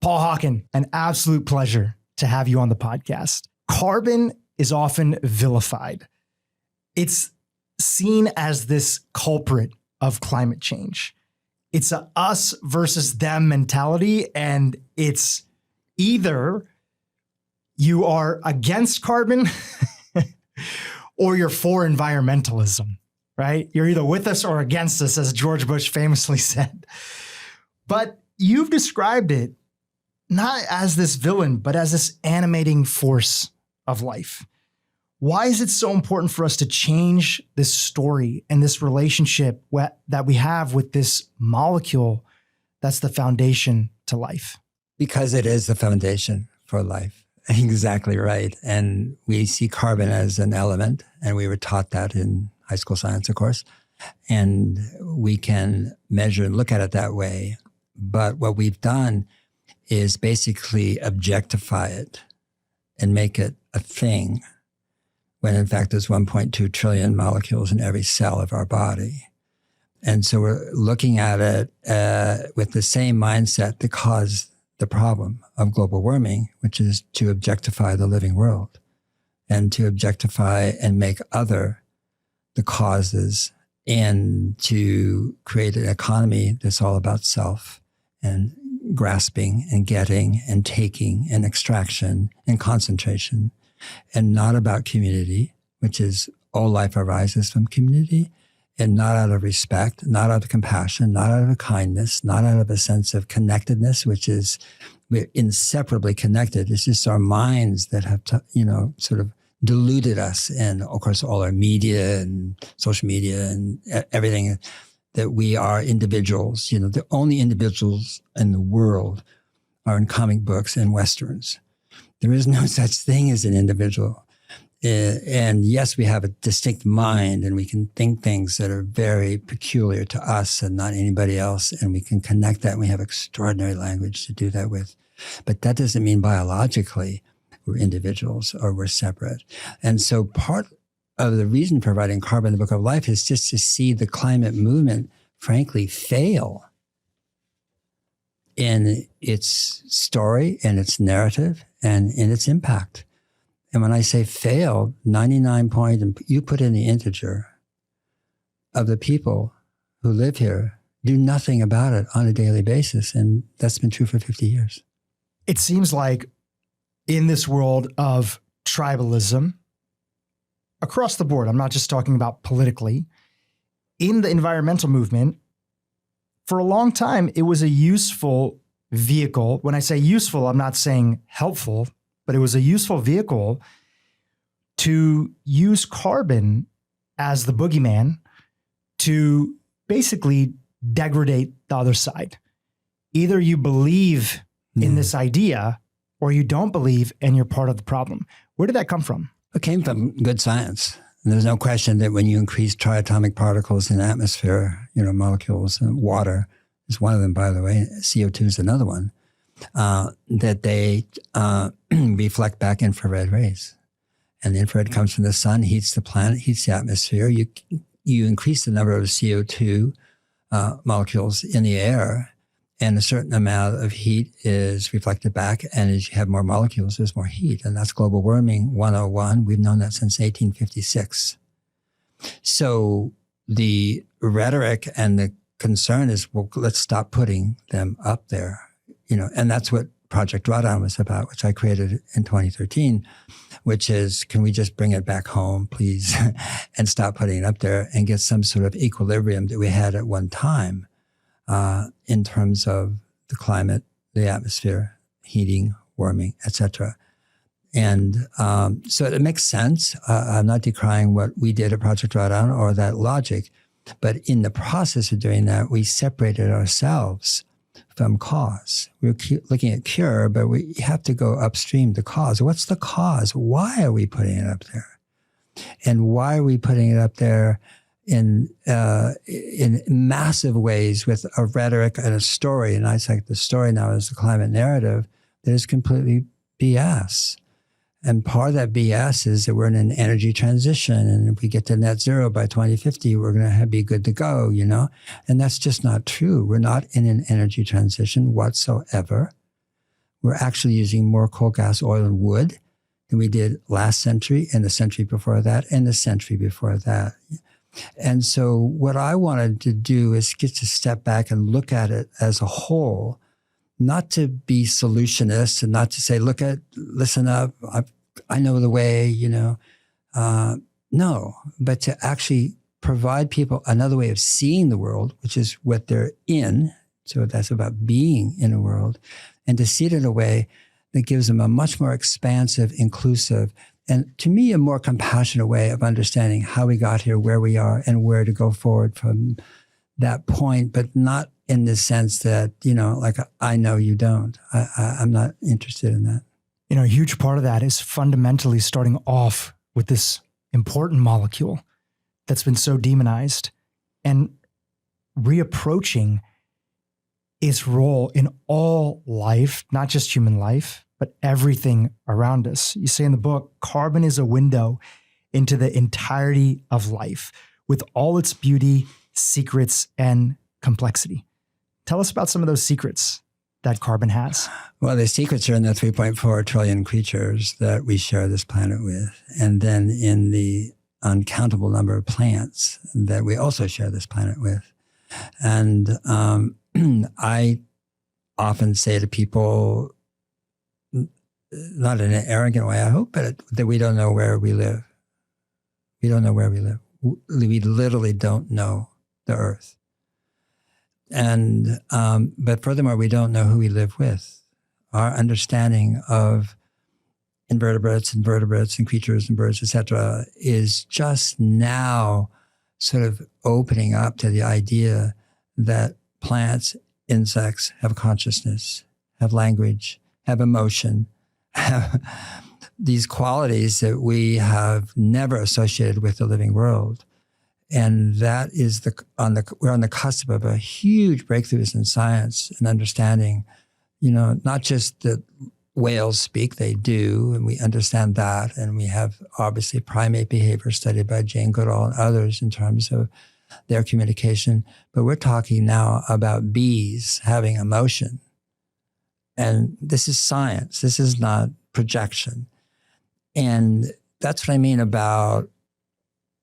Paul Hawken, an absolute pleasure to have you on the podcast. Carbon is often vilified. It's seen as this culprit of climate change. It's a us versus them mentality, and it's either you are against carbon or you're for environmentalism, right? You're either with us or against us, as George Bush famously said. But you've described it not as this villain, but as this animating force of life. Why is it so important for us to change this story and this relationship that we have with this molecule that's the foundation to life? Because it is the foundation for life. Exactly right. And we see carbon as an element, and we were taught that in high school science, of course. And we can measure and look at it that way. But what we've done is basically objectify it and make it a thing, when in fact there's 1.2 trillion molecules in every cell of our body. And so we're looking at it with the same mindset that caused the problem of global warming, which is to objectify the living world and to objectify and make other the causes, and to create an economy that's all about self and grasping and getting and taking and extraction and concentration, and not about community, which is all life arises from community, and not out of respect, not out of compassion, not out of kindness, not out of a sense of connectedness, which is we're inseparably connected. It's just our minds that have, sort of deluded us, and of course all our media and social media and everything, that we are individuals. The only individuals in the world are in comic books and Westerns. There is no such thing as an individual. And yes, we have a distinct mind, and we can think things that are very peculiar to us and not anybody else. And we can connect that, and we have extraordinary language to do that with. But that doesn't mean biologically we're individuals or we're separate. And so part of the reason for writing Carbon, the Book of Life, is just to see the climate movement, frankly, fail in its story and its narrative and in its impact. And when I say fail, 99 point, and you put in the integer of the people who live here do nothing about it on a daily basis. And that's been true for 50 years. It seems like in this world of tribalism, across the board, I'm not just talking about politically, in the environmental movement, for a long time, it was a useful vehicle. When I say useful, I'm not saying helpful, but it was a useful vehicle to use carbon as the boogeyman to basically degrade the other side. Either you believe in this idea or you don't believe and you're part of the problem. Where did that come from? It came from good science. And there's no question that when you increase triatomic particles in the atmosphere, molecules, and water is one of them, by the way, CO2 is another one, that they reflect back infrared rays. And the infrared comes from the sun, heats the planet, heats the atmosphere. You increase the number of CO2 molecules in the air, and a certain amount of heat is reflected back. And as you have more molecules, there's more heat. And that's global warming 101. We've known that since 1856. So the rhetoric and the concern is, well, let's stop putting them up there. And that's what Project Drawdown was about, which I created in 2013, which is, can we just bring it back home, please, and stop putting it up there and get some sort of equilibrium that we had at one time in terms of the climate, the atmosphere, heating, warming, etc. And so it makes sense. I'm not decrying what we did at Project Drawdown or that logic, but in the process of doing that, we separated ourselves from cause. We're looking at cure, but we have to go upstream to cause. What's the cause? Why are we putting it up there? And why are we putting it up there in massive ways with a rhetoric and a story? And I say the story now is the climate narrative that is completely BS. And part of that BS is that we're in an energy transition. And if we get to net zero by 2050, we're going to be good to go, And that's just not true. We're not in an energy transition whatsoever. we're actually using more coal, gas, oil, and wood than we did last century and the century before that and the century before that. And so what I wanted to do is get to step back and look at it as a whole, not to be solutionist and not to say, listen up, I know the way, no, but to actually provide people another way of seeing the world, which is what they're in. So that's about being in a world, and to see it in a way that gives them a much more expansive, inclusive, and to me, a more compassionate way of understanding how we got here, where we are, and where to go forward from that point, but not in the sense that, like, I know you don't. I'm not interested in that. A huge part of that is fundamentally starting off with this important molecule that's been so demonized and reapproaching its role in all life, not just human life, but everything around us. You say in the book, carbon is a window into the entirety of life with all its beauty, secrets, and complexity. Tell us about some of those secrets that carbon has. Well, the secrets are in the 3.4 trillion creatures that we share this planet with, and then in the uncountable number of plants that we also share this planet with. And I often say to people, not in an arrogant way, I hope, but that we don't know where we live. We don't know where we live. We literally don't know the earth. And, but furthermore, we don't know who we live with. Our understanding of invertebrates and vertebrates and creatures and birds, etc., is just now sort of opening up to the idea that plants, insects have consciousness, have language, have emotion, have these qualities that we have never associated with the living world. And that is we're on the cusp of a huge breakthroughs in science and understanding, not just that whales speak, they do, and we understand that. And we have obviously primate behavior studied by Jane Goodall and others in terms of their communication. But we're talking now about bees having emotion. And this is science. This is not projection. And that's what I mean about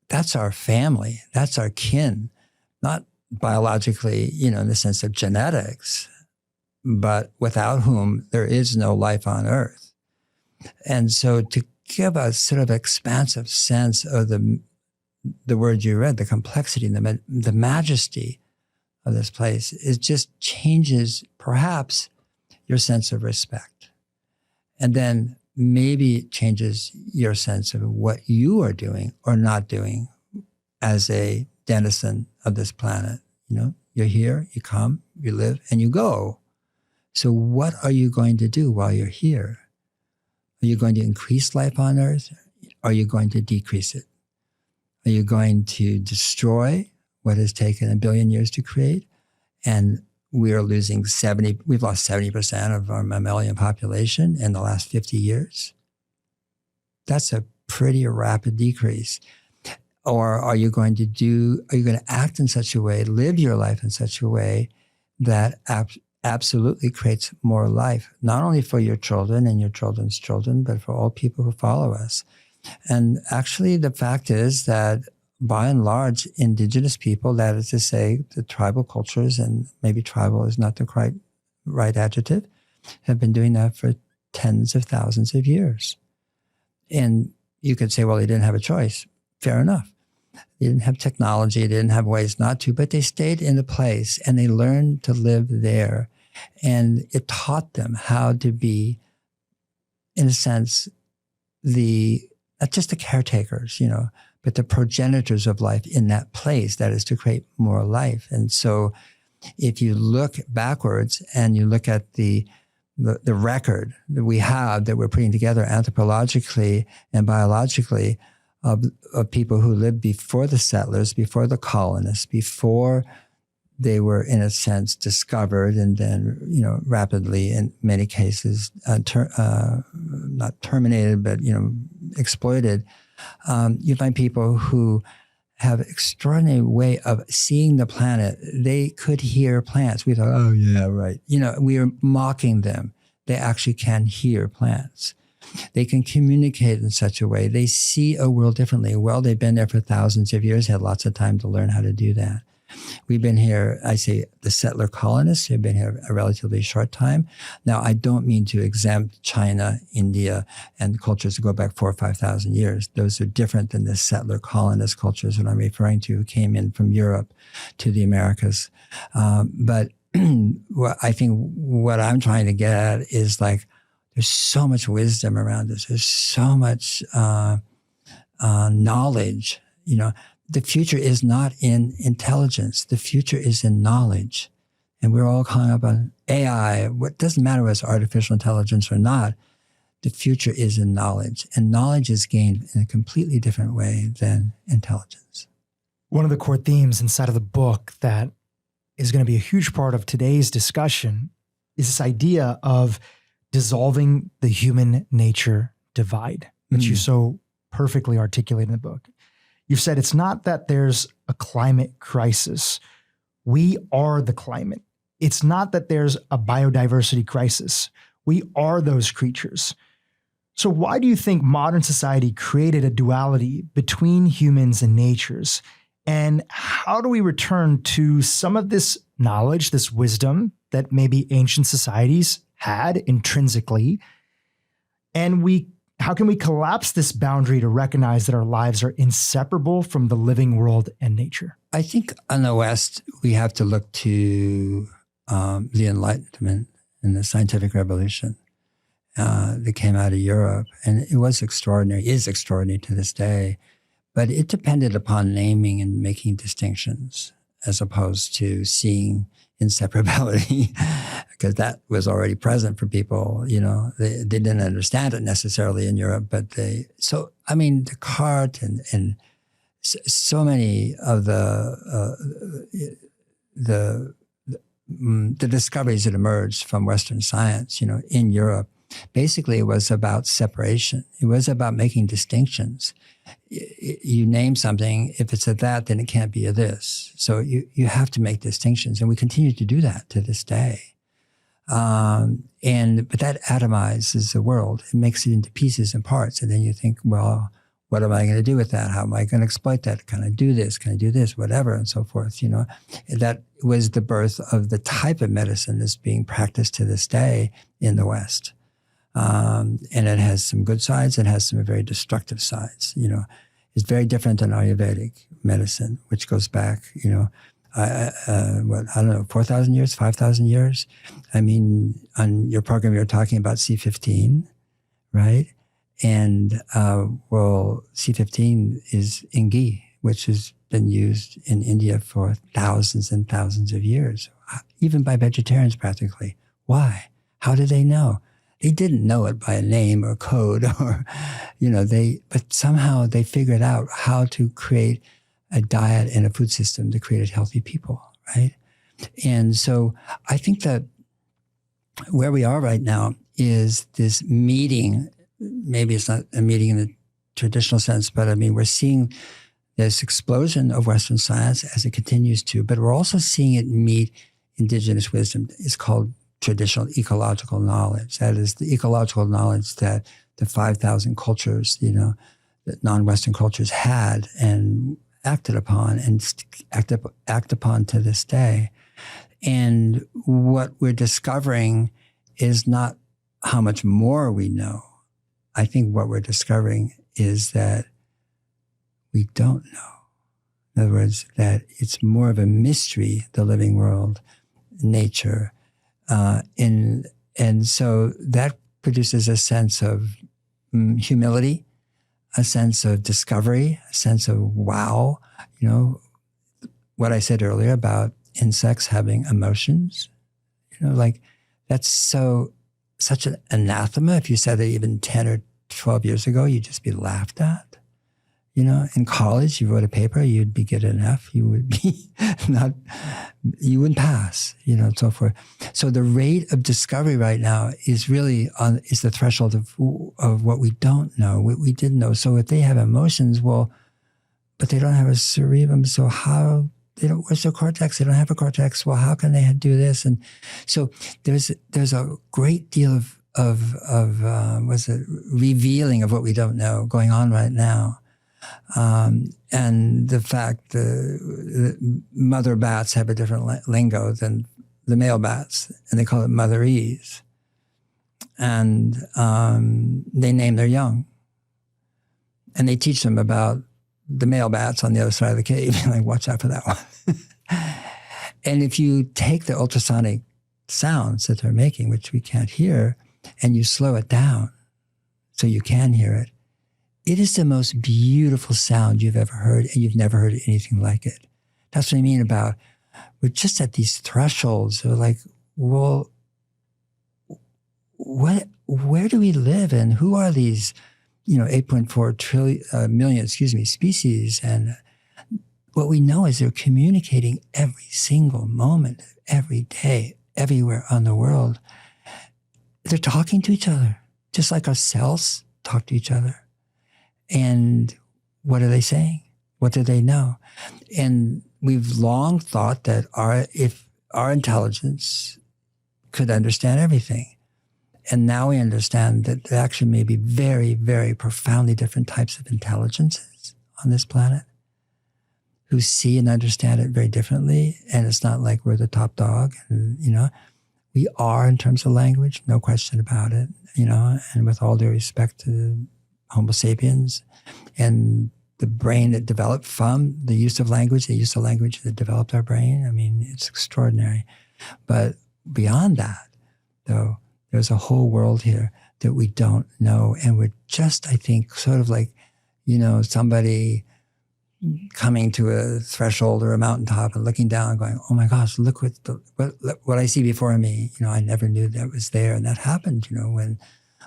that's our family. That's our kin, not biologically, in the sense of genetics, but without whom there is no life on Earth. And so to give a sort of expansive sense of the word you read, the complexity and the majesty of this place, it just changes perhaps your sense of respect. And then maybe it changes your sense of what you are doing or not doing as a denizen of this planet. You're here, you come, you live, and you go. So what are you going to do while you're here? Are you going to increase life on Earth? Are you going to decrease it? Are you going to destroy what has taken 1 billion years to create? And we've lost 70% of our mammalian population in the last 50 years. That's a pretty rapid decrease. Or are you going to act in such a way, live your life in such a way that absolutely creates more life, not only for your children and your children's children, but for all people who follow us? And actually, the fact is that by and large, indigenous people, that is to say, the tribal cultures, and maybe tribal is not the right adjective, have been doing that for tens of thousands of years. And you could say, well, they didn't have a choice. Fair enough. They didn't have technology. They didn't have ways not to, but they stayed in a place and they learned to live there. And it taught them how to be, in a sense, not just the caretakers, but the progenitors of life in that place, that is to create more life. And so if you look backwards and you look at the record that we have, that we're putting together anthropologically and biologically of people who lived before the settlers, before the colonists, before they were, in a sense, discovered and then, rapidly, in many cases, not terminated, but, exploited. You find people who have extraordinary way of seeing the planet. They could hear plants. We thought, oh yeah, right. We are mocking them. They actually can hear plants. They can communicate in such a way. They see a world differently. Well, they've been there for thousands of years, had lots of time to learn how to do that. We've been here, I say the settler colonists have been here a relatively short time. Now, I don't mean to exempt China, India, and cultures that go back 4,000 or 5,000 years. Those are different than the settler colonist cultures that I'm referring to, who came in from Europe to the Americas. But I think what I'm trying to get at is like, there's so much wisdom around us. There's so much knowledge. You know, the future is not in intelligence. The future is in knowledge. And we're all hung up on AI. What doesn't matter whether it's artificial intelligence or not. The future is in knowledge. And knowledge is gained in a completely different way than intelligence. One of the core themes inside of the book that is going to be a huge part of today's discussion is this idea of dissolving the human nature divide, which you so perfectly articulate in the book. You've said it's not that there's a climate crisis. We are the climate. It's not that there's a biodiversity crisis. We are those creatures. So why do you think modern society created a duality between humans and natures? And how do we return to some of this knowledge, this wisdom that maybe ancient societies had intrinsically? And how can we collapse this boundary to recognize that our lives are inseparable from the living world and nature? I think on the West, we have to look to the Enlightenment and the scientific revolution that came out of Europe. And it was extraordinary, is extraordinary to this day. But it depended upon naming and making distinctions as opposed to seeing inseparability, because that was already present for people. You know, they didn't understand it necessarily in Europe, but Descartes and so many of the discoveries that emerged from Western science, you know, in Europe, basically it was about separation. It was about making distinctions. You name something, if it's a that, then it can't be a this. So you have to make distinctions, and we continue to do that to this day. But that atomizes the world. It makes it into pieces and parts, and then you think, well, what am I going to do with that? How am I going to exploit that? Can I do this? Can I do this? Whatever, and so forth. You know, that was the birth of the type of medicine that's being practiced to this day in the West. And it has some good sides. It has some very destructive sides. You know, it's very different than Ayurvedic medicine, which goes back, you know, I don't know, 4,000 years, 5,000 years. I mean, on your program, you're talking about C15, right? And C15 is ghee, which has been used in India for thousands and thousands of years, even by vegetarians practically. Why? How do they know? They didn't know it by a name or code or, you know, but somehow they figured out how to create a diet and a food system that created healthy people, right? And so I think that where we are right now is this meeting. Maybe it's not a meeting in the traditional sense, but I mean, we're seeing this explosion of Western science as it continues to, but we're also seeing it meet indigenous wisdom. It's called traditional ecological knowledge. That is the ecological knowledge that the 5,000 cultures, you know, that non-Western cultures had and acted upon and act upon to this day. And what we're discovering is not how much more we know. I think what we're discovering is that we don't know. In other words, that it's more of a mystery, the living world, nature. And so that produces a sense of humility, a sense of discovery, a sense of wow. You know, what I said earlier about insects having emotions, you know, like that's such an anathema. If you said that even 10 or 12 years ago, you'd just be laughed at. You know, in college, you wrote a paper, you'd be getting an F, you would you wouldn't pass, you know, and so forth. So the rate of discovery right now is really is the threshold of what we don't know, what we didn't know. So if they have emotions, well, but they don't have a cerebrum, so where's their cortex? They don't have a cortex. Well, how can they do this? And so there's a great deal of was it revealing of what we don't know going on right now. And the fact the mother bats have a different lingo than the male bats, and they call it motherese. And they name their young. And they teach them about the male bats on the other side of the cave. Like, watch out for that one. And if you take the ultrasonic sounds that they're making, which we can't hear, and you slow it down so you can hear it, it is the most beautiful sound you've ever heard, and you've never heard anything like it. That's what I mean about, we're just at these thresholds. We're like, well, where do we live, and who are these, 8.4 million species? And what we know is they're communicating every single moment, every day, everywhere on the world. They're talking to each other, just like our cells talk to each other. And what are they saying? What do they know? And we've long thought that if our intelligence could understand everything. And now we understand that there actually may be very, very profoundly different types of intelligences on this planet who see and understand it very differently. And it's not like we're the top dog. And, we are in terms of language, no question about it, and with all due respect to Homo sapiens and the brain that developed from the use of language that developed our brain. I mean, it's extraordinary. But beyond that, though, there's a whole world here that we don't know. And we're just, I think, sort of like, somebody coming to a threshold or a mountaintop and looking down and going, oh my gosh, look what I see before me. I never knew that was there. And that happened, when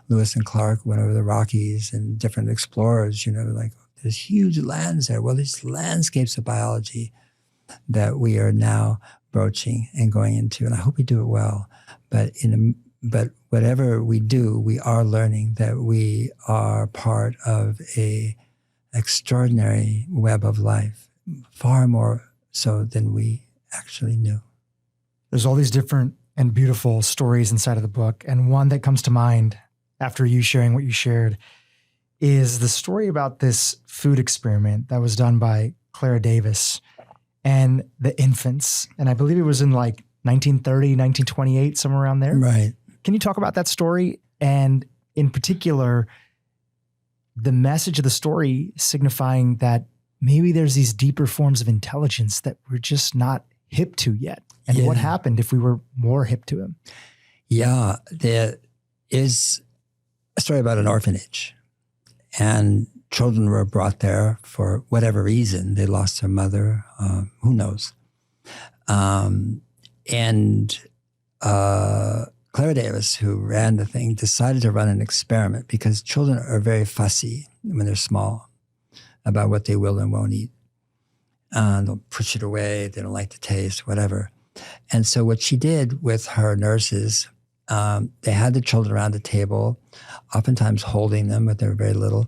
Lewis and Clark went over the Rockies and different explorers, like there's huge lands there. Well, there's landscapes of biology that we are now broaching and going into. And I hope we do it well. But whatever we do, we are learning that we are part of a extraordinary web of life, far more so than we actually knew. There's all these different and beautiful stories inside of the book. And one that comes to mind after you sharing what you shared is the story about this food experiment that was done by Clara Davis and the infants. And I believe it was in like 1930, 1928, somewhere around there. Right. Can you talk about that story? And in particular, the message of the story signifying that maybe there's these deeper forms of intelligence that we're just not hip to yet. And what happened if we were more hip to them? Yeah, there is a story about an orphanage. And children were brought there for whatever reason. They lost their mother. Who knows? Clara Davis, who ran the thing, decided to run an experiment because children are very fussy when they're small about what they will and won't eat. They'll push it away. They don't like the taste, whatever. And so what she did with her nurses, they had the children around the table, oftentimes holding them, but they were very little.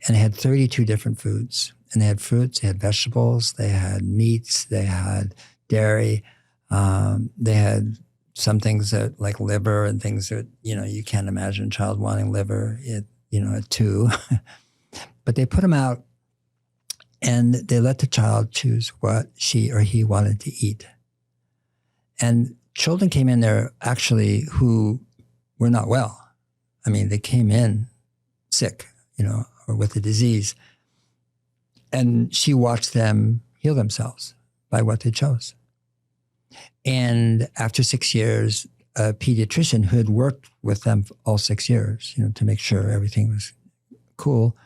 And they had 32 different foods. And they had fruits, they had vegetables, they had meats, they had dairy, they had some things that like liver and things that, you can't imagine a child wanting liver at 2. But they put them out and they let the child choose what she or he wanted to eat. And children came in there actually who were not well. I mean, they came in sick, or with a disease. And she watched them heal themselves by what they chose. And after 6 years, a pediatrician who had worked with them all 6 years, to make sure everything was cool,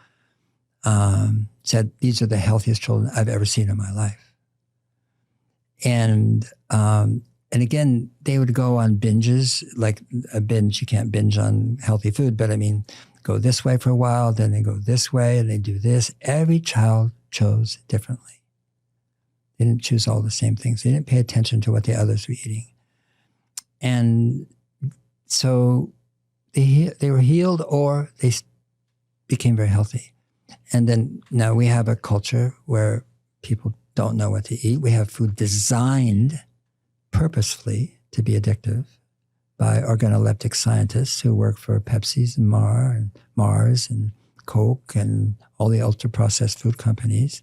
said, these are the healthiest children I've ever seen in my life. And again, they would go on binges, like a binge, you can't binge on healthy food, but I mean, go this way for a while, then they go this way and they do this. Every child chose differently. They didn't choose all the same things. They didn't pay attention to what the others were eating. And so they were healed or they became very healthy. And then now we have a culture where people don't know what to eat. We have food designed purposefully to be addictive, by organoleptic scientists who work for Pepsi's and Mars and Coke and all the ultra-processed food companies.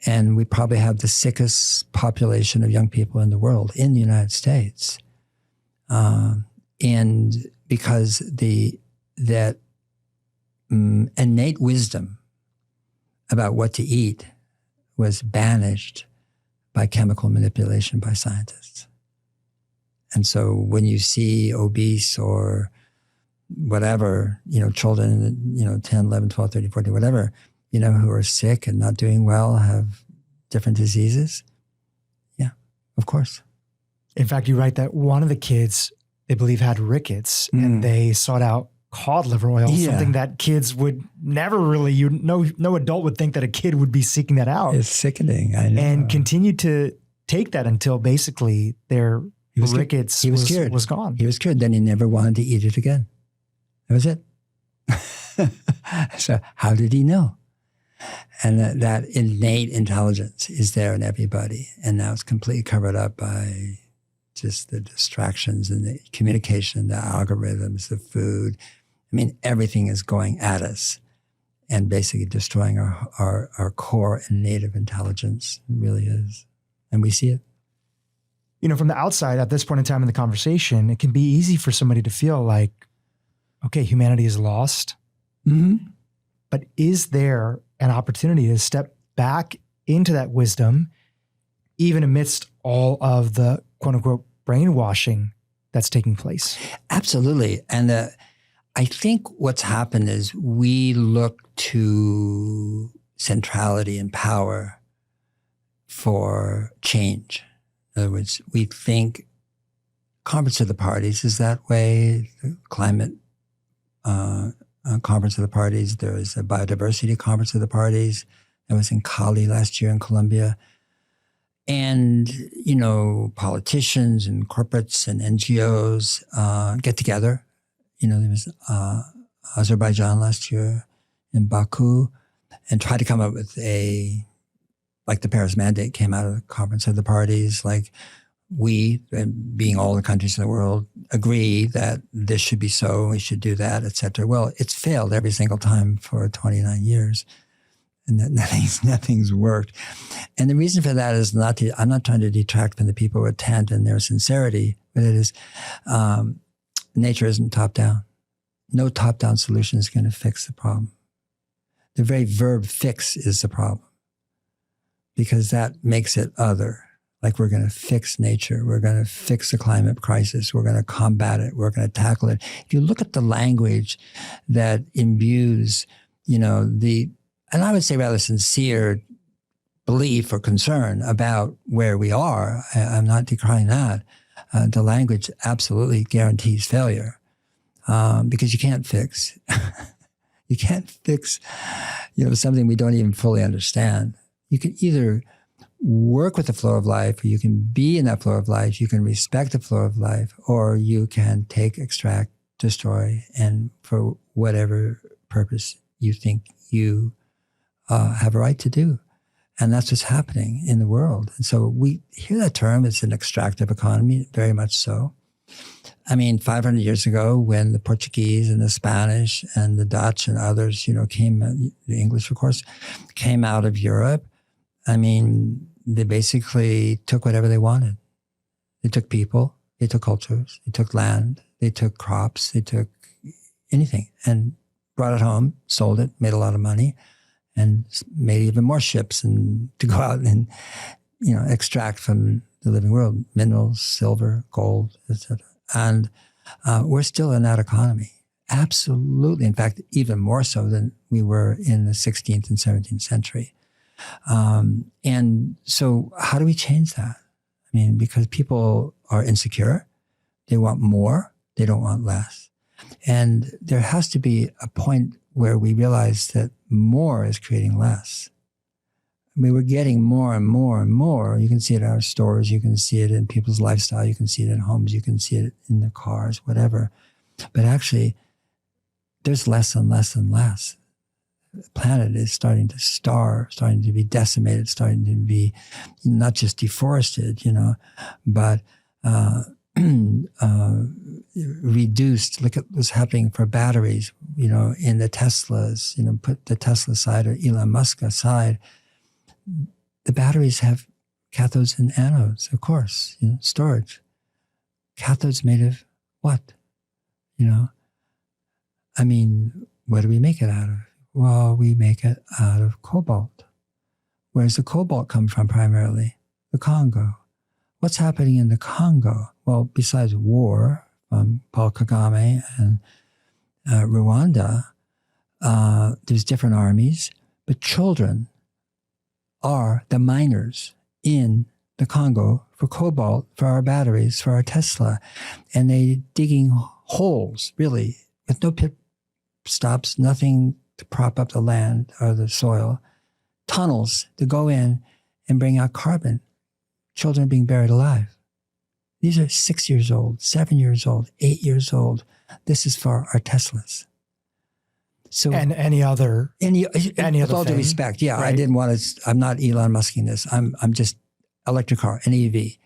And we probably have the sickest population of young people in the world, in the United States. And because that innate wisdom about what to eat was banished by chemical manipulation by scientists. And so when you see obese or whatever, children, 10, 11, 12, 13, 14, whatever, who are sick and not doing well, have different diseases. Yeah, of course. In fact, you write that one of the kids, they believe, had rickets, and they sought out cod liver oil, something that kids would never really, no adult would think that a kid would be seeking that out. It's sickening, I know. And continued to take that until basically their rickets was gone. He was cured. Then he never wanted to eat it again. That was it. So how did he know? And that innate intelligence is there in everybody. And now it's completely covered up by just the distractions and the communication, the algorithms, the food. I mean, everything is going at us and basically destroying our core and native intelligence. It really is. And we see it. From the outside, at this point in time in the conversation, it can be easy for somebody to feel like, okay, humanity is lost. Mm-hmm. But is there an opportunity to step back into that wisdom, even amidst all of the quote unquote brainwashing that's taking place? Absolutely. And I think what's happened is we look to centrality and power for change. In other words, we think Conference of the Parties is that way, the climate Conference of the Parties. There is a biodiversity Conference of the Parties. I was in Cali last year in Colombia. And, politicians and corporates and NGOs get together. There was Azerbaijan last year in Baku, and try to come up with like the Paris Mandate came out of the Conference of the Parties, like we, being all the countries in the world, agree that this should be so, we should do that, et cetera. Well, it's failed every single time for 29 years. And that nothing's worked. And the reason for that is I'm not trying to detract from the people who attend and their sincerity, but it is nature isn't top-down. No top-down solution is going to fix the problem. The very verb fix is the problem, because that makes it other. Like we're going to fix nature. We're going to fix the climate crisis. We're going to combat it. We're going to tackle it. If you look at the language that imbues, and I would say rather sincere belief or concern about where we are, I'm not decrying that. The language absolutely guarantees failure because you can't fix. You can't fix, something we don't even fully understand. You can either work with the flow of life, or you can be in that flow of life. You can respect the flow of life, or you can take, extract, destroy, and for whatever purpose you think you have a right to do. And that's what's happening in the world. And so we hear that term, it's an extractive economy, very much so. I mean, 500 years ago, when the Portuguese and the Spanish and the Dutch and others, came, the English, of course, came out of Europe, I mean, they basically took whatever they wanted. They took people, they took cultures, they took land, they took crops, they took anything and brought it home, sold it, made a lot of money, and made even more ships and to go out and, extract from the living world, minerals, silver, gold, etc. And we're still in that economy. Absolutely. In fact, even more so than we were in the 16th and 17th century. And so how do we change that? I mean, because people are insecure. They want more. They don't want less. And there has to be a point where we realize that more is creating less. I mean, we're getting more and more and more. You can see it in our stores. You can see it in people's lifestyle. You can see it in homes. You can see it in their cars, whatever. But actually, there's less and less and less. The planet is starting to starve, starting to be decimated, starting to be not just deforested, but reduced. Look at what's happening for batteries, in the Teslas, put the Tesla side or Elon Musk aside. The batteries have cathodes and anodes, of course, storage. Cathodes made of what? What do we make it out of? Well, we make it out of cobalt. Where does the cobalt come from primarily? The Congo. What's happening in the Congo? Well, besides war from Paul Kagame and Rwanda, there's different armies, but children are the miners in the Congo for cobalt, for our batteries, for our Tesla. And they digging holes, really, with no pit stops, nothing to prop up the land or the soil, tunnels to go in and bring out carbon. Children being buried alive. These are 6 years old, 7 years old, 8 years old. This is for our Teslas. So, and any other with all due thing, respect, yeah, right? I didn't want to. I'm not Elon Musking this. I'm just electric car, an EV.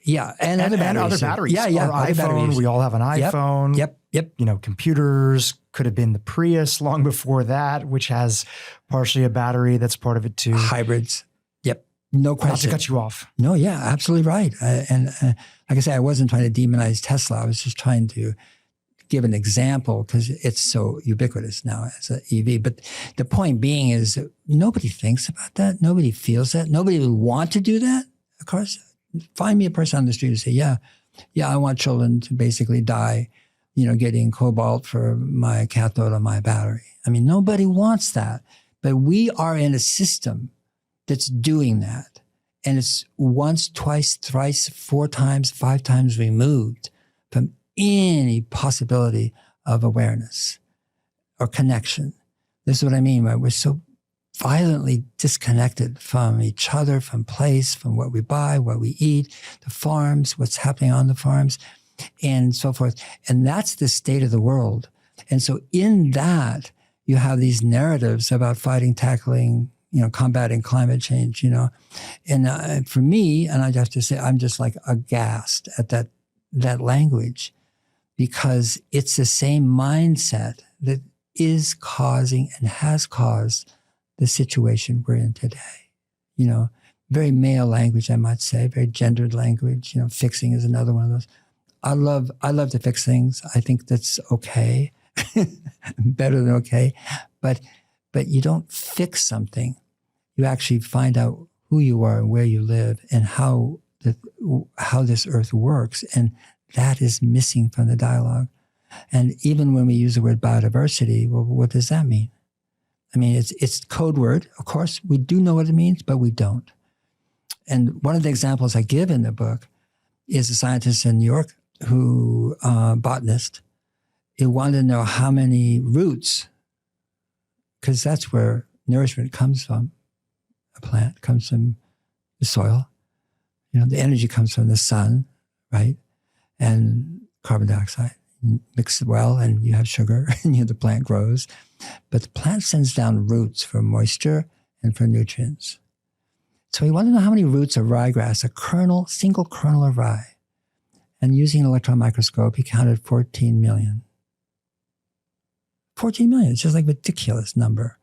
Yeah, and other batteries. Yeah, Yeah, our iPhone. batteries. We all have an iPhone. Yep. Computers could have been the Prius long before that, which has partially a battery that's part of it too. Hybrids. Yep. No question. Not to cut you off. No, yeah, absolutely right. And like I said, I wasn't trying to demonize Tesla. I was just trying to give an example because it's so ubiquitous now as an EV. But the point being is that nobody thinks about that. Nobody feels that. Nobody would want to do that. Of course, find me a person on the street who say, yeah, I want children to basically die, getting cobalt for my cathode on my battery. Nobody wants that. But we are in a system that's doing that. And it's once, twice, thrice, 4 times, 5 times removed from any possibility of awareness or connection. This is what I mean, right? We're so violently disconnected from each other, from place, from what we buy, what we eat, the farms, what's happening on the farms, and so forth. And that's the state of the world. And so in that, you have these narratives about fighting, tackling, combating climate change, And for me, and I'd have to say, I'm just like aghast at that language, because it's the same mindset that is causing and has caused the situation we're in today. Very male language, I might say, very gendered language. Fixing is another one of those. I love to fix things. I think that's okay, better than okay. But you don't fix something. You actually find out who you are and where you live and how this earth works. And that is missing from the dialogue. And even when we use the word biodiversity, well, what does that mean? It's code word. Of course, we do know what it means, but we don't. And one of the examples I give in the book is a scientist in New York who, botanist, he wanted to know how many roots, because that's where nourishment comes from. A plant comes from the soil. The energy comes from the sun, right? And carbon dioxide. Mix it well and you have sugar and the plant grows. But the plant sends down roots for moisture and for nutrients. So he wanted to know how many roots of ryegrass, single kernel of rye. And using an electron microscope, he counted 14 million. 14 million, it's just like a ridiculous number.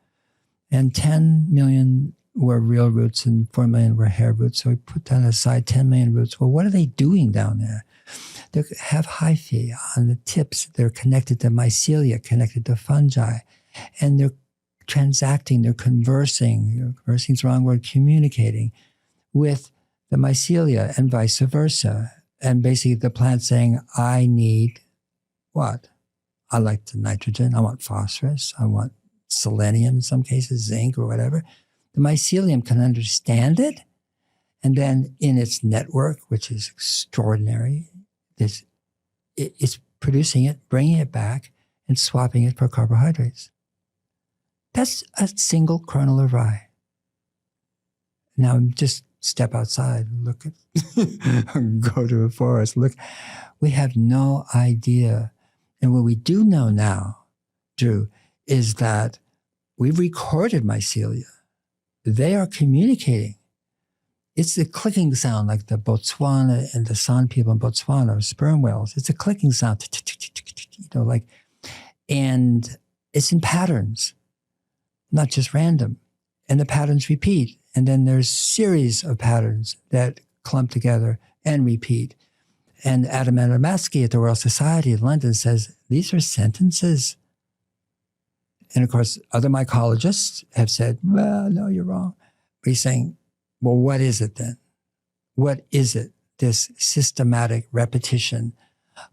And 10 million were real roots and 4 million were hair roots. So he put that aside, 10 million roots. Well, what are they doing down there? They have hyphae on the tips. They're connected to mycelia, connected to fungi. And they're transacting, they're conversing. Conversing is the wrong word, communicating with the mycelia and vice versa. And basically the plant saying, I need what? I like the nitrogen. I want phosphorus. I want selenium in some cases, zinc or whatever. The mycelium can understand it. And then in its network, which is extraordinary, it's producing it, bringing it back, and swapping it for carbohydrates. That's a single kernel of rye. Now just step outside, look at, go to a forest, look. We have no idea. And what we do know now, Dhru, is that we've recorded mycelia. They are communicating. It's the clicking sound, like the Botswana and the San people in Botswana, or sperm whales. It's a clicking sound, and it's in patterns, not just random. And the patterns repeat. And then there's series of patterns that clump together and repeat. And Adam Adamaski at the Royal Society in London says, these are sentences. And of course, other mycologists have said, well, no, you're wrong. But he's saying, well, what is it then? What is it? This systematic repetition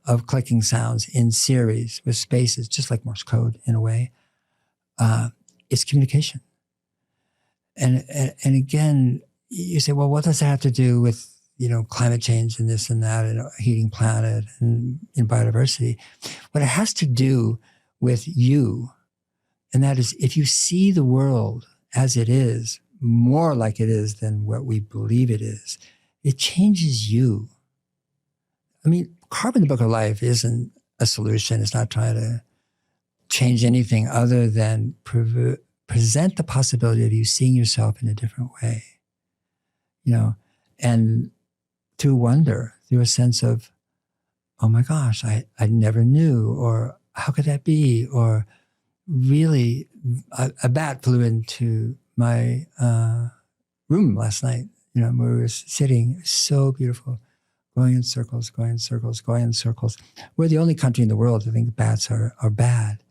of clicking sounds in series with spaces, just like Morse code in a way. It's communication. And again, you say, well, what does that have to do with, climate change and this and that and a heating planet and in biodiversity? What it has to do with you, and that is if you see the world as it is, more like it is than what we believe it is, it changes you. I mean, Carbon, the Book of Life isn't a solution. It's not trying to change anything other than present the possibility of you seeing yourself in a different way, and through wonder, through a sense of, oh my gosh, I never knew, or how could that be? Or really, a bat flew into my room last night, where we were sitting, so beautiful, going in circles, going in circles, going in circles. We're the only country in the world that think bats are bad.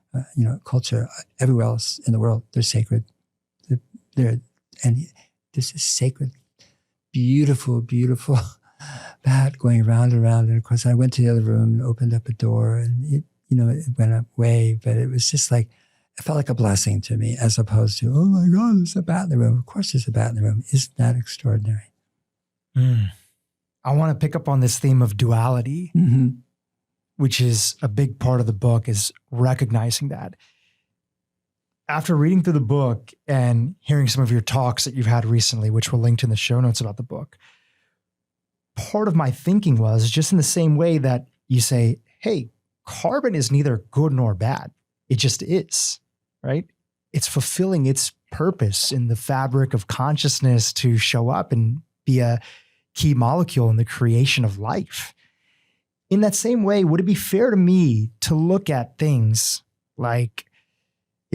Culture, everywhere else in the world, they're sacred. And this is sacred, beautiful, beautiful bat going round and round. And of course, I went to the other room and opened up a door, and it went away. But it was just like, it felt like a blessing to me, as opposed to, oh my God, there's a bat in the room. Of course there's a bat in the room. Isn't that extraordinary? I want to pick up on this theme of duality, which is a big part of the book, is recognizing that. After reading through the book and hearing some of your talks that you've had recently, which we'll link to in the show notes about the book, part of my thinking was just in the same way that you say, hey, carbon is neither good nor bad. It just is, right? It's fulfilling its purpose in the fabric of consciousness to show up and be a key molecule in the creation of life. In that same way, would it be fair to me to look at things like,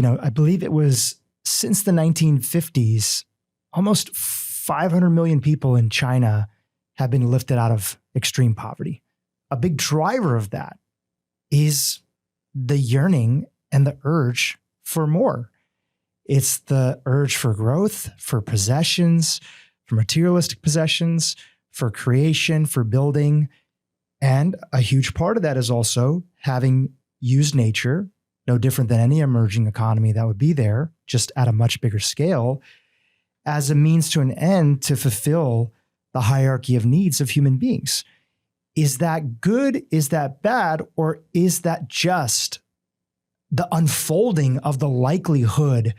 I believe it was since the 1950s, almost 500 million people in China have been lifted out of extreme poverty. A big driver of that is the yearning and the urge for more. It's the urge for growth, for possessions, for materialistic possessions, for creation, for building. And a huge part of that is also having used nature, no different than any emerging economy that would be there, just at a much bigger scale, as a means to an end to fulfill the hierarchy of needs of human beings. Is that good? Is that bad? Or is that just the unfolding of the likelihood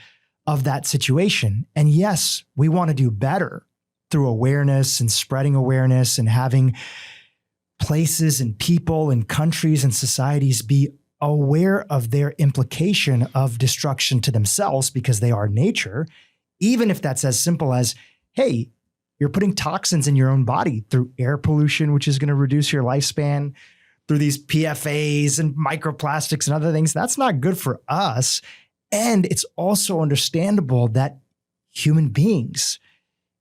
of that situation? And yes, we want to do better through awareness and spreading awareness and having places and people and countries and societies be aware of their implication of destruction to themselves because they are nature, even if that's as simple as, hey, you're putting toxins in your own body through air pollution, which is going to reduce your lifespan, through these PFAs and microplastics and other things. That's not good for us. And it's also understandable that human beings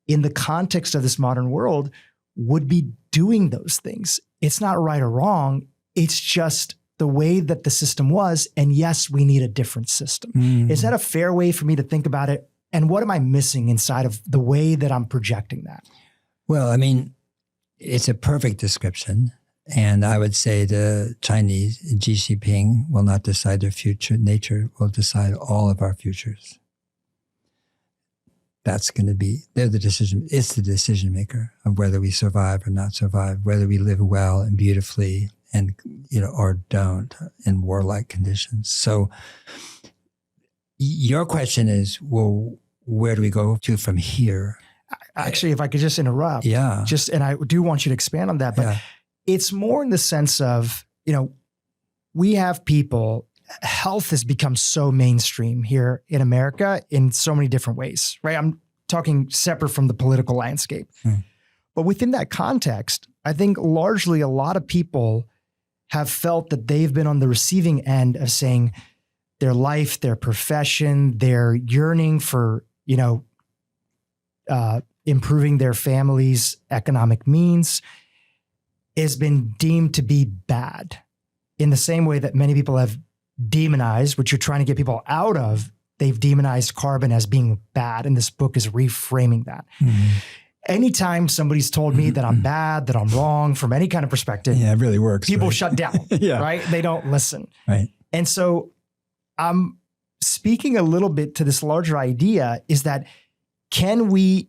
in the context of this modern world would be doing those things. It's not right or wrong. It's just the way that the system was. And yes, we need a different system. Is that a fair way for me to think about it? And what am I missing inside of the way that I'm projecting that? Well, I mean, it's a perfect description. And I would say the Chinese, Xi Jinping, will not decide their future. Nature will decide all of our futures. That's going to be, it's the decision maker of whether we survive or not survive, whether we live well and beautifully and, or don't in warlike conditions. So your question is, well, where do we go to from here? Actually, if I could just interrupt. Yeah. And I do want you to expand on that, but it's more in the sense of, we have people, health has become so mainstream here in America in so many different ways, right? I'm talking separate from the political landscape. But within that context, I think largely a lot of people have felt that they've been on the receiving end of saying their life, their profession, their yearning for, improving their family's economic means has been deemed to be bad, in the same way that many people have demonized, which you're trying to get people out of. They've demonized carbon as being bad. And this book is reframing that. Anytime somebody's told me that I'm bad, that I'm wrong from any kind of perspective, it really works. People shut down, Yeah. right? They don't listen. Right. And so I'm speaking a little bit to this larger idea, is that can we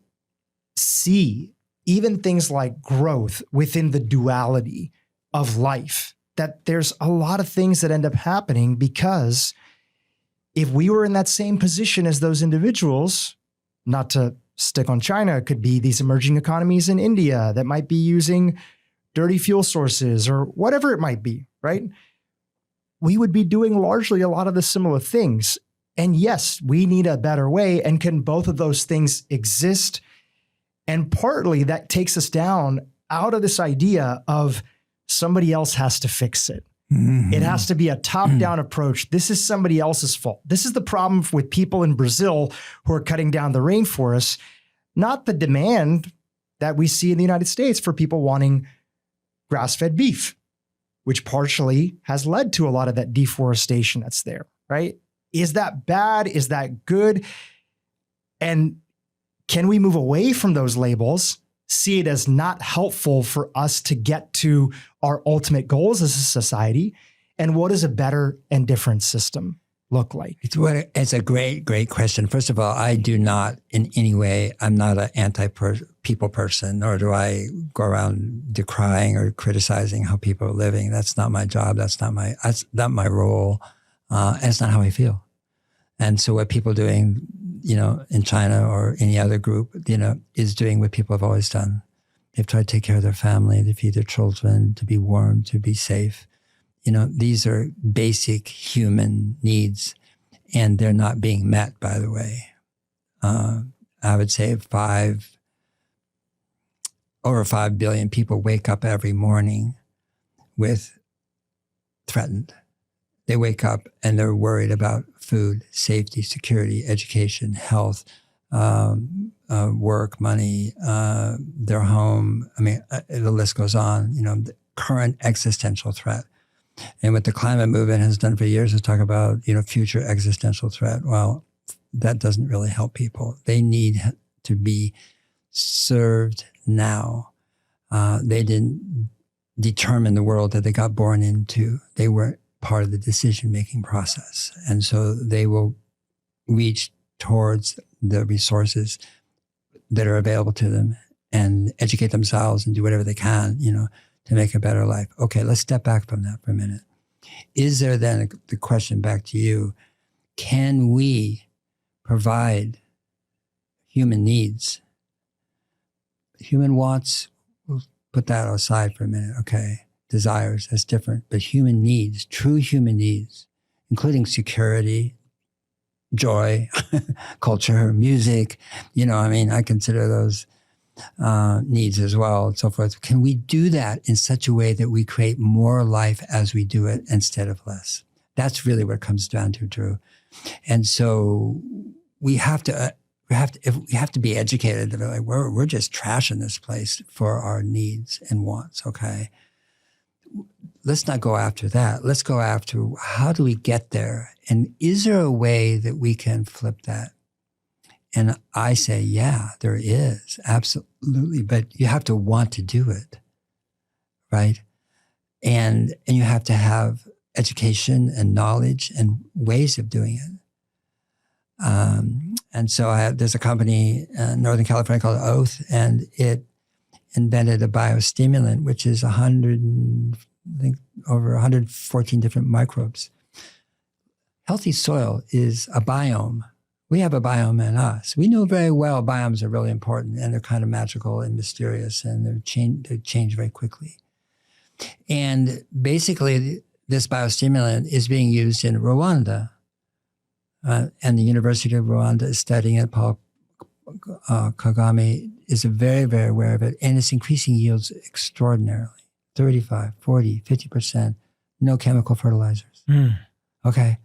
see even things like growth within the duality of life, that there's a lot of things that end up happening because if we were in that same position as those individuals, not to stick on China, it could be these emerging economies in India that might be using dirty fuel sources or whatever it might be, right? We would be doing largely a lot of the similar things. And yes, we need a better way. And can both of those things exist? And partly that takes us down out of this idea of somebody else has to fix it. It has to be a top-down approach. This is somebody else's fault. This is the problem with people in Brazil who are cutting down the rainforests, not the demand that we see in the United States for people wanting grass-fed beef, which partially has led to a lot of that deforestation that's there, right? Is that bad? Is that good? And can we move away from those labels, see it as not helpful for us to get to our ultimate goals as a society? And what does a better and different system look like? It's a great, great question. First of all, I do not in any way, I'm not an anti-people person, nor do I go around decrying or criticizing how people are living. That's not my job. That's not my role. And it's not how I feel. And so what people are doing, in China or any other group, is doing what people have always done. They've tried to take care of their family, to feed their children, to be warm, to be safe. These are basic human needs, and they're not being met, by the way. I would say over 5 billion people wake up every morning with threatened. They wake up and they're worried about food, safety, security, education, health, work, money, their home. I mean, the list goes on, the current existential threat. And what the climate movement has done for years is talk about, future existential threat. Well, that doesn't really help people. They need to be served now. They didn't determine the world that they got born into. They weren't part of the decision-making process. And so they will reach towards the resources that are available to them and educate themselves and do whatever they can, to make a better life. Okay, let's step back from that for a minute. Is there then, the question back to you, can we provide human needs, human wants? We'll put that aside for a minute, okay? Desires, that's different. But human needs, true human needs, including security, joy, culture, music, I consider those needs as well, and so forth. Can we do that in such a way that we create more life as we do it instead of less? That's really what it comes down to, Dhru. And so we have to be educated. Like we're just trashing this place for our needs and wants. Okay, let's not go after that. Let's go after how do we get there, and is there a way that we can flip that? And I say, yeah, there is, absolutely. But you have to want to do it, right? And you have to have education and knowledge and ways of doing it. And so there's a company in Northern California called Oath, and it invented a biostimulant, which is over 114 different microbes. Healthy soil is a biome. We have a biome in us. We know very well biomes are really important, and they're kind of magical and mysterious, and they change very quickly. And basically, this biostimulant is being used in Rwanda. And the University of Rwanda is studying it. Paul Kagami is very, very aware of it, and it's increasing yields extraordinarily. 35, 40, 50%, no chemical fertilizers. Okay.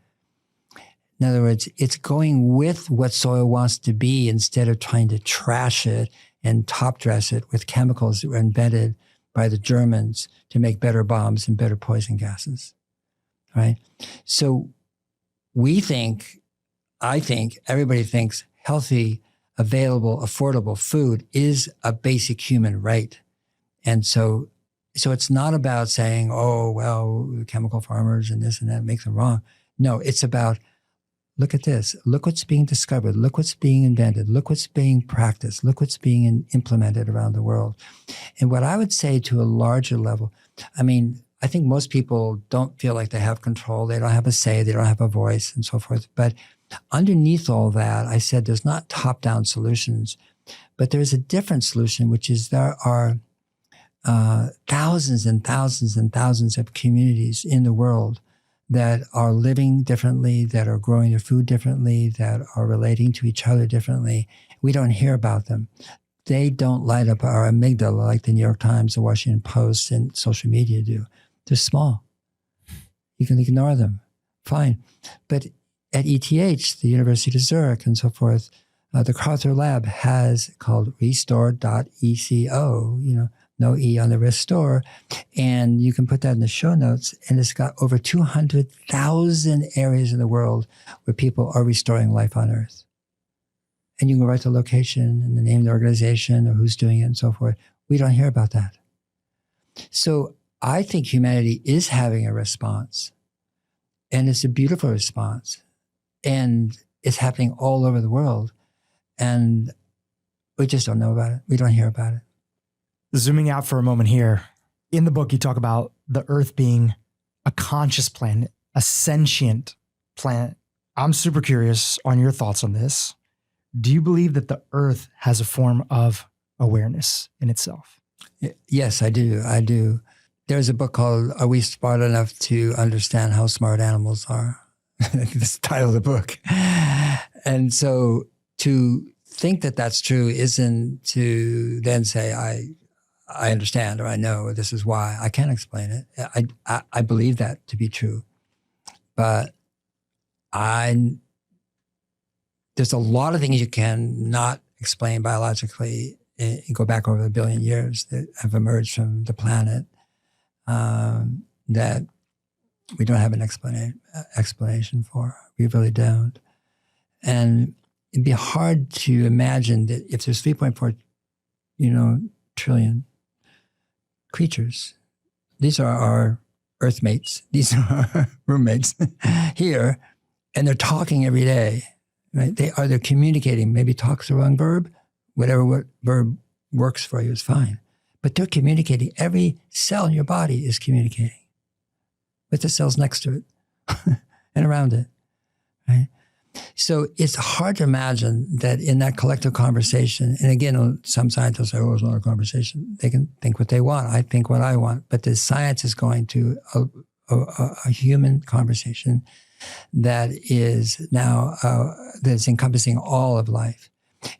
In other words, it's going with what soil wants to be instead of trying to trash it and top dress it with chemicals that were invented by the Germans to make better bombs and better poison gases, right? So I think, everybody thinks healthy, available, affordable food is a basic human right. And so it's not about saying, oh, well, chemical farmers and this and that makes them wrong. No, it's about, look at this. Look what's being discovered. Look what's being invented. Look what's being practiced. Look what's being implemented around the world. And what I would say to a larger level, I mean, I think most people don't feel like they have control. They don't have a say. They don't have a voice and so forth. But underneath all that, I said there's not top-down solutions, but there's a different solution, which is there are thousands and thousands and thousands of communities in the world that are living differently, that are growing their food differently, that are relating to each other differently. We don't hear about them. They don't light up our amygdala like the New York Times, the Washington Post, and social media do. They're small. You can ignore them. Fine. But at ETH, the University of Zurich and so forth, the Crowther Lab has called restore.eco, no E on the restore. And you can put that in the show notes. And it's got over 200,000 areas in the world where people are restoring life on Earth. And you can write the location and the name of the organization or who's doing it and so forth. We don't hear about that. So I think humanity is having a response. And it's a beautiful response. And it's happening all over the world. And we just don't know about it. We don't hear about it. Zooming out for a moment here, in the book, you talk about the Earth being a conscious planet, a sentient planet. I'm super curious on your thoughts on this. Do you believe that the Earth has a form of awareness in itself? Yes, I do. I do. There's a book called Are We Smart Enough to Understand How Smart Animals Are? That's the title of the book. And so to think that that's true isn't to then say, I understand or I know or this is why. I can't explain it. I believe that to be true. But there's a lot of things you can not explain biologically. You go back over 1 billion years that have emerged from the planet that we don't have an explanation for. We really don't. And it'd be hard to imagine that if there's 3.4, trillion creatures, these are our earthmates, these are our roommates here, and they're talking every day, right? They're communicating. Maybe talk's the wrong verb. What verb works for you is fine. But they're communicating. Every cell in your body is communicating with the cells next to it and around it, right? So it's hard to imagine that in that collective conversation, and again, some scientists say, oh, it's not a conversation. They can think what they want. I think what I want. But the science is going to a human conversation that is now, that's encompassing all of life.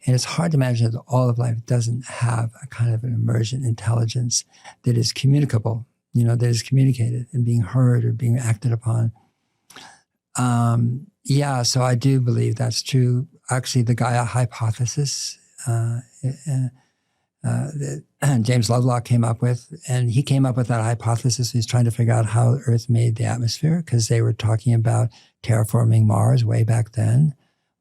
And it's hard to imagine that all of life doesn't have a kind of an emergent intelligence that is communicable, that is communicated and being heard or being acted upon. Yeah, so I do believe that's true. Actually, the Gaia hypothesis that James Lovelock came up with, and he came up with that hypothesis. He's trying to figure out how Earth made the atmosphere because they were talking about terraforming Mars way back then.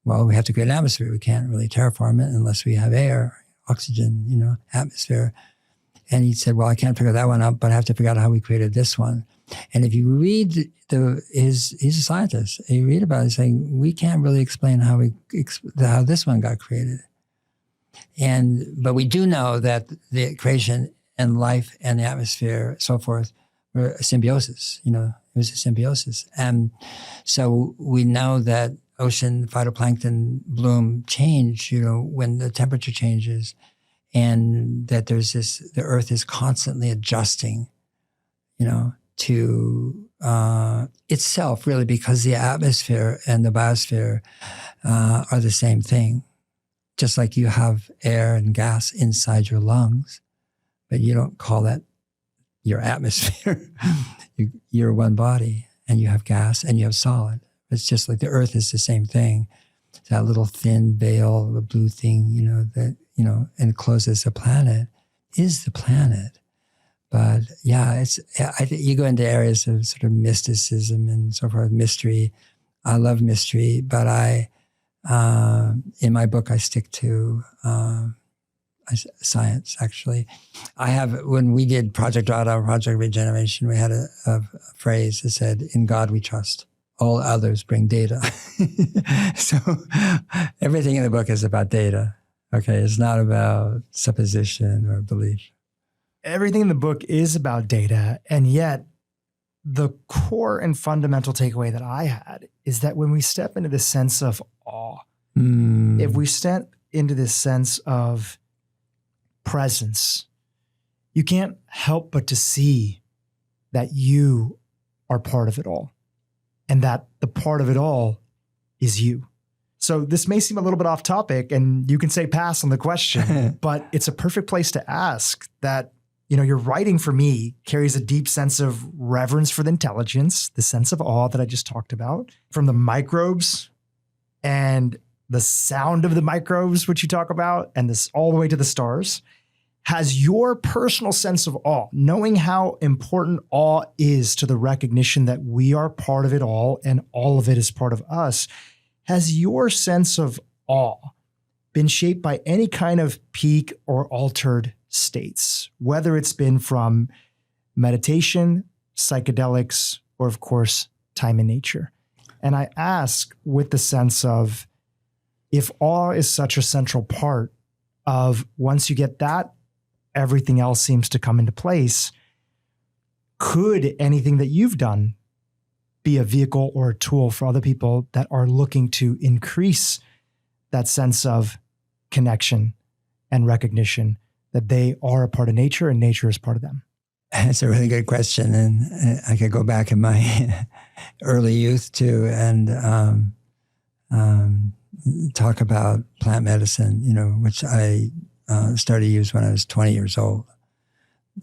Well, we have to create an atmosphere. We can't really terraform it unless we have air, oxygen, atmosphere. And he said, well, I can't figure that one out, but I have to figure out how we created this one. And if you read he's a scientist. You read about it saying, we can't really explain how this one got created. But we do know that the creation and life and the atmosphere, so forth, were a symbiosis. It was a symbiosis. And so we know that ocean phytoplankton bloom change, when the temperature changes, and that the Earth is constantly adjusting, to itself, really, because the atmosphere and the biosphere are the same thing. just like you have air and gas inside your lungs, but you don't call that your atmosphere. You're one body, and you have gas and you have solid. It's just like the earth is the same thing. It's that little thin veil, the blue thing, that, encloses the planet is the planet. But yeah, I think you go into areas of sort of mysticism and so forth, mystery. I love mystery, but in my book, I stick to science, actually. When we did Project Drawdown, Project Regeneration, we had a phrase that said, "In God we trust. All others bring data." So everything in the book is about data. Okay, it's not about supposition or belief. Everything in the book is about data, and yet the core and fundamental takeaway that I had is that when we step into this sense of awe, if we step into this sense of presence, you can't help but to see that you are part of it all, and that the part of it all is you. So this may seem a little bit off topic, and you can say pass on the question, but it's a perfect place to ask that. Your writing for me carries a deep sense of reverence for the intelligence, the sense of awe that I just talked about, from the microbes and the sound of the microbes, which you talk about, and this all the way to the stars. Has your personal sense of awe, knowing how important awe is to the recognition that we are part of it all and all of it is part of us, has your sense of awe been shaped by any kind of peak or altered states, whether it's been from meditation, psychedelics, or of course, time in nature? And I ask with the sense of, if awe is such a central part of, once you get that, everything else seems to come into place, could anything that you've done be a vehicle or a tool for other people that are looking to increase that sense of connection and recognition that they are a part of nature and nature is part of them? That's a really good question. And I could go back in my early youth too and talk about plant medicine, which I started to use when I was 20 years old.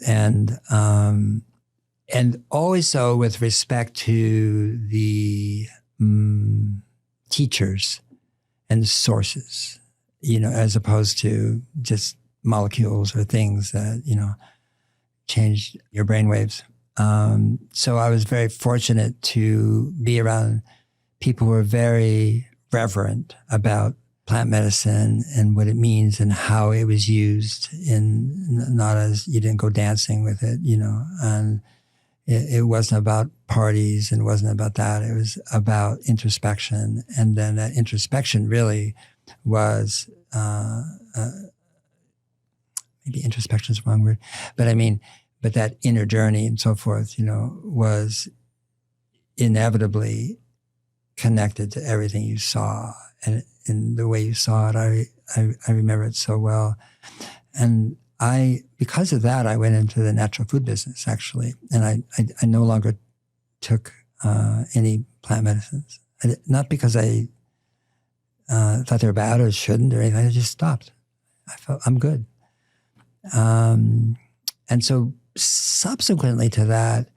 And always so with respect to the teachers and the sources, as opposed to just molecules or things that, change your brainwaves. So I was very fortunate to be around people who were very reverent about plant medicine and what it means and how it was used, not as you didn't go dancing with it, and it wasn't about parties and it wasn't about that. It was about introspection. And then that introspection really was, maybe introspection is the wrong word, but that inner journey and so forth, was inevitably connected to everything you saw. And in the way you saw it, I remember it so well. And because of that, I went into the natural food business, actually. And I no longer took any plant medicines. Not because I thought they were bad or shouldn't or anything. I just stopped. I felt I'm good. And so subsequently to that,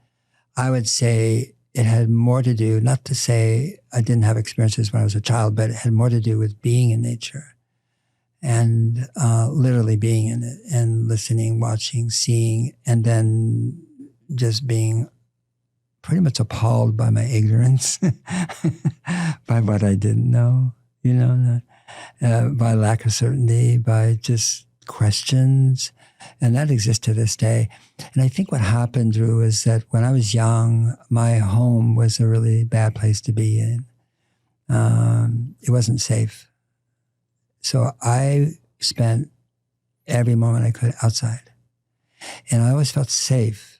I would say it had more to do, not to say I didn't have experiences when I was a child, but it had more to do with being in nature and literally being in it and listening, watching, seeing, and then just being pretty much appalled by my ignorance, by what I didn't know, by lack of certainty, by just questions. And that exists to this day. And I think what happened, Dhru, is that when I was young, my home was a really bad place to be in. It wasn't safe. So I spent every moment I could outside. And I always felt safe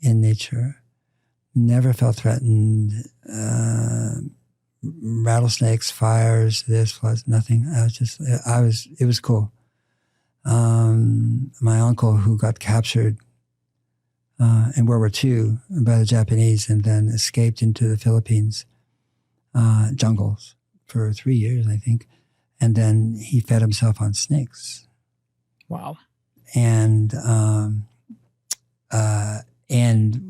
in nature. Never felt threatened. Rattlesnakes, fires, this, floods, nothing. It was cool. My uncle, who got captured in World War II by the Japanese and then escaped into the Philippines jungles for 3 years, I think. and then he fed himself on snakes. Wow. And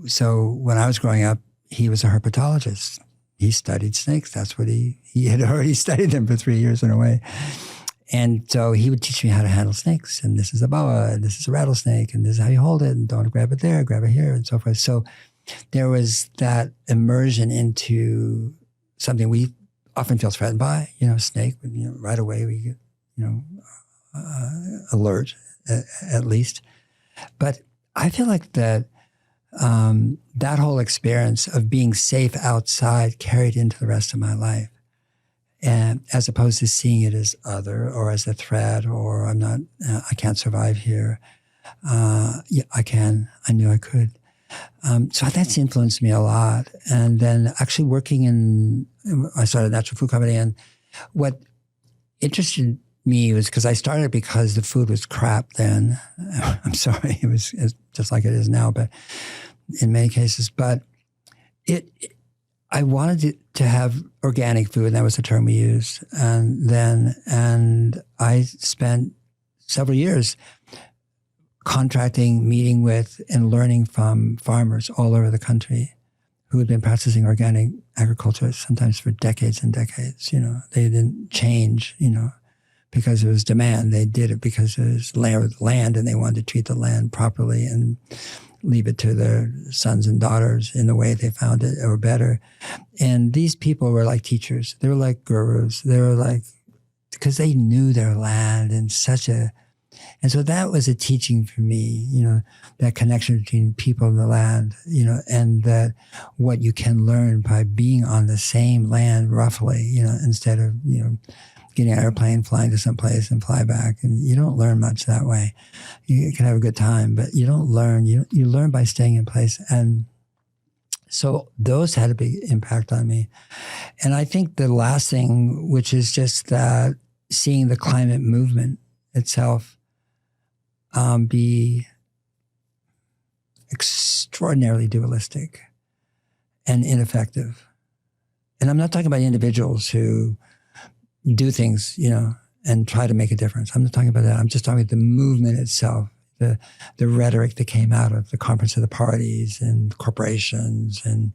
so when I was growing up, he was a herpetologist. He studied snakes. That's what he had already studied them for 3 years in a way. And so he would teach me how to handle snakes. And this is a boa, and this is a rattlesnake, and this is how you hold it, and don't grab it there, grab it here, and so forth. So there was that immersion into something we often feel threatened by, snake, right away we get, alert at least. But I feel like that that whole experience of being safe outside carried into the rest of my life. And as opposed to seeing it as other or as a threat or I can't survive here. Yeah, I can. I knew I could. So that's influenced me a lot. And then actually I started a natural food company, and what interested me was because I started because the food was crap then. I'm sorry, it was just like it is now, but in many cases. But I wanted to have organic food, and that was the term we used. And I spent several years contracting, meeting with, and learning from farmers all over the country who had been practicing organic agriculture sometimes for decades and decades. They didn't change, because it was demand. They did it because it was land, and they wanted to treat the land properly and leave it to their sons and daughters in the way they found it or better. And these people were like teachers. They were like gurus. They were like, because they knew their land and so that was a teaching for me, that connection between people and the land, and that what you can learn by being on the same land roughly, instead of, getting an airplane, flying to some place and fly back. And you don't learn much that way. You can have a good time, but you don't learn. You learn by staying in place. And so those had a big impact on me. And I think the last thing, which is just that seeing the climate movement itself be extraordinarily dualistic and ineffective. And I'm not talking about individuals who do things, and try to make a difference. I'm not talking about that. I'm just talking about the movement itself, the rhetoric that came out of the Conference of the Parties and corporations and,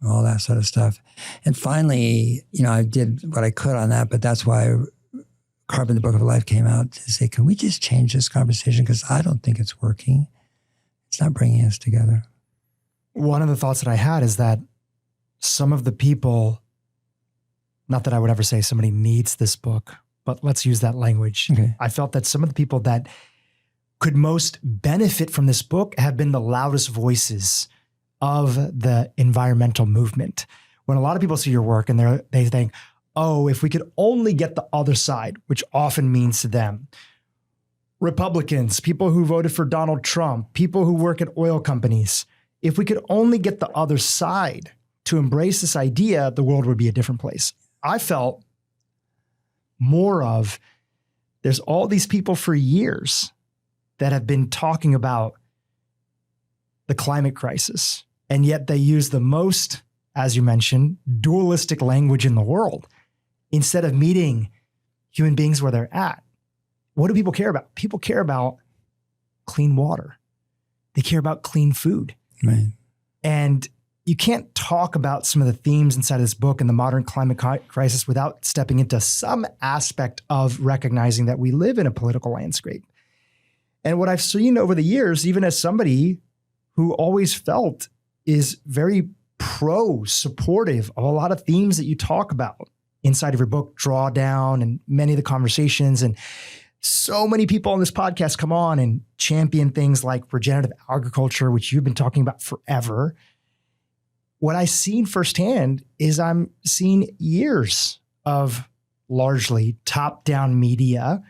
all that sort of stuff. And finally, I did what I could on that, but that's why Carbon, the Book of Life came out to say, can we just change this conversation? Because I don't think it's working. It's not bringing us together. One of the thoughts that I had is that some of the people, not that I would ever say somebody needs this book, but let's use that language. Okay. I felt that some of the people that could most benefit from this book have been the loudest voices of the environmental movement. When a lot of people see your work and they think, oh, if we could only get the other side, which often means to them, Republicans, people who voted for Donald Trump, people who work at oil companies, if we could only get the other side to embrace this idea, the world would be a different place. I felt more of, there's all these people for years that have been talking about the climate crisis, and yet they use the most, as you mentioned, dualistic language in the world instead of meeting human beings where they're at. What do people care about? People care about clean water. They care about clean food. Right. And you can't talk about some of the themes inside of this book and the modern climate crisis without stepping into some aspect of recognizing that we live in a political landscape. And what I've seen over the years, even as somebody who always felt is very supportive of a lot of themes that you talk about inside of your book, Drawdown, and many of the conversations. And so many people on this podcast come on and champion things like regenerative agriculture, which you've been talking about forever. What I've seen firsthand is I'm seeing years of largely top-down media,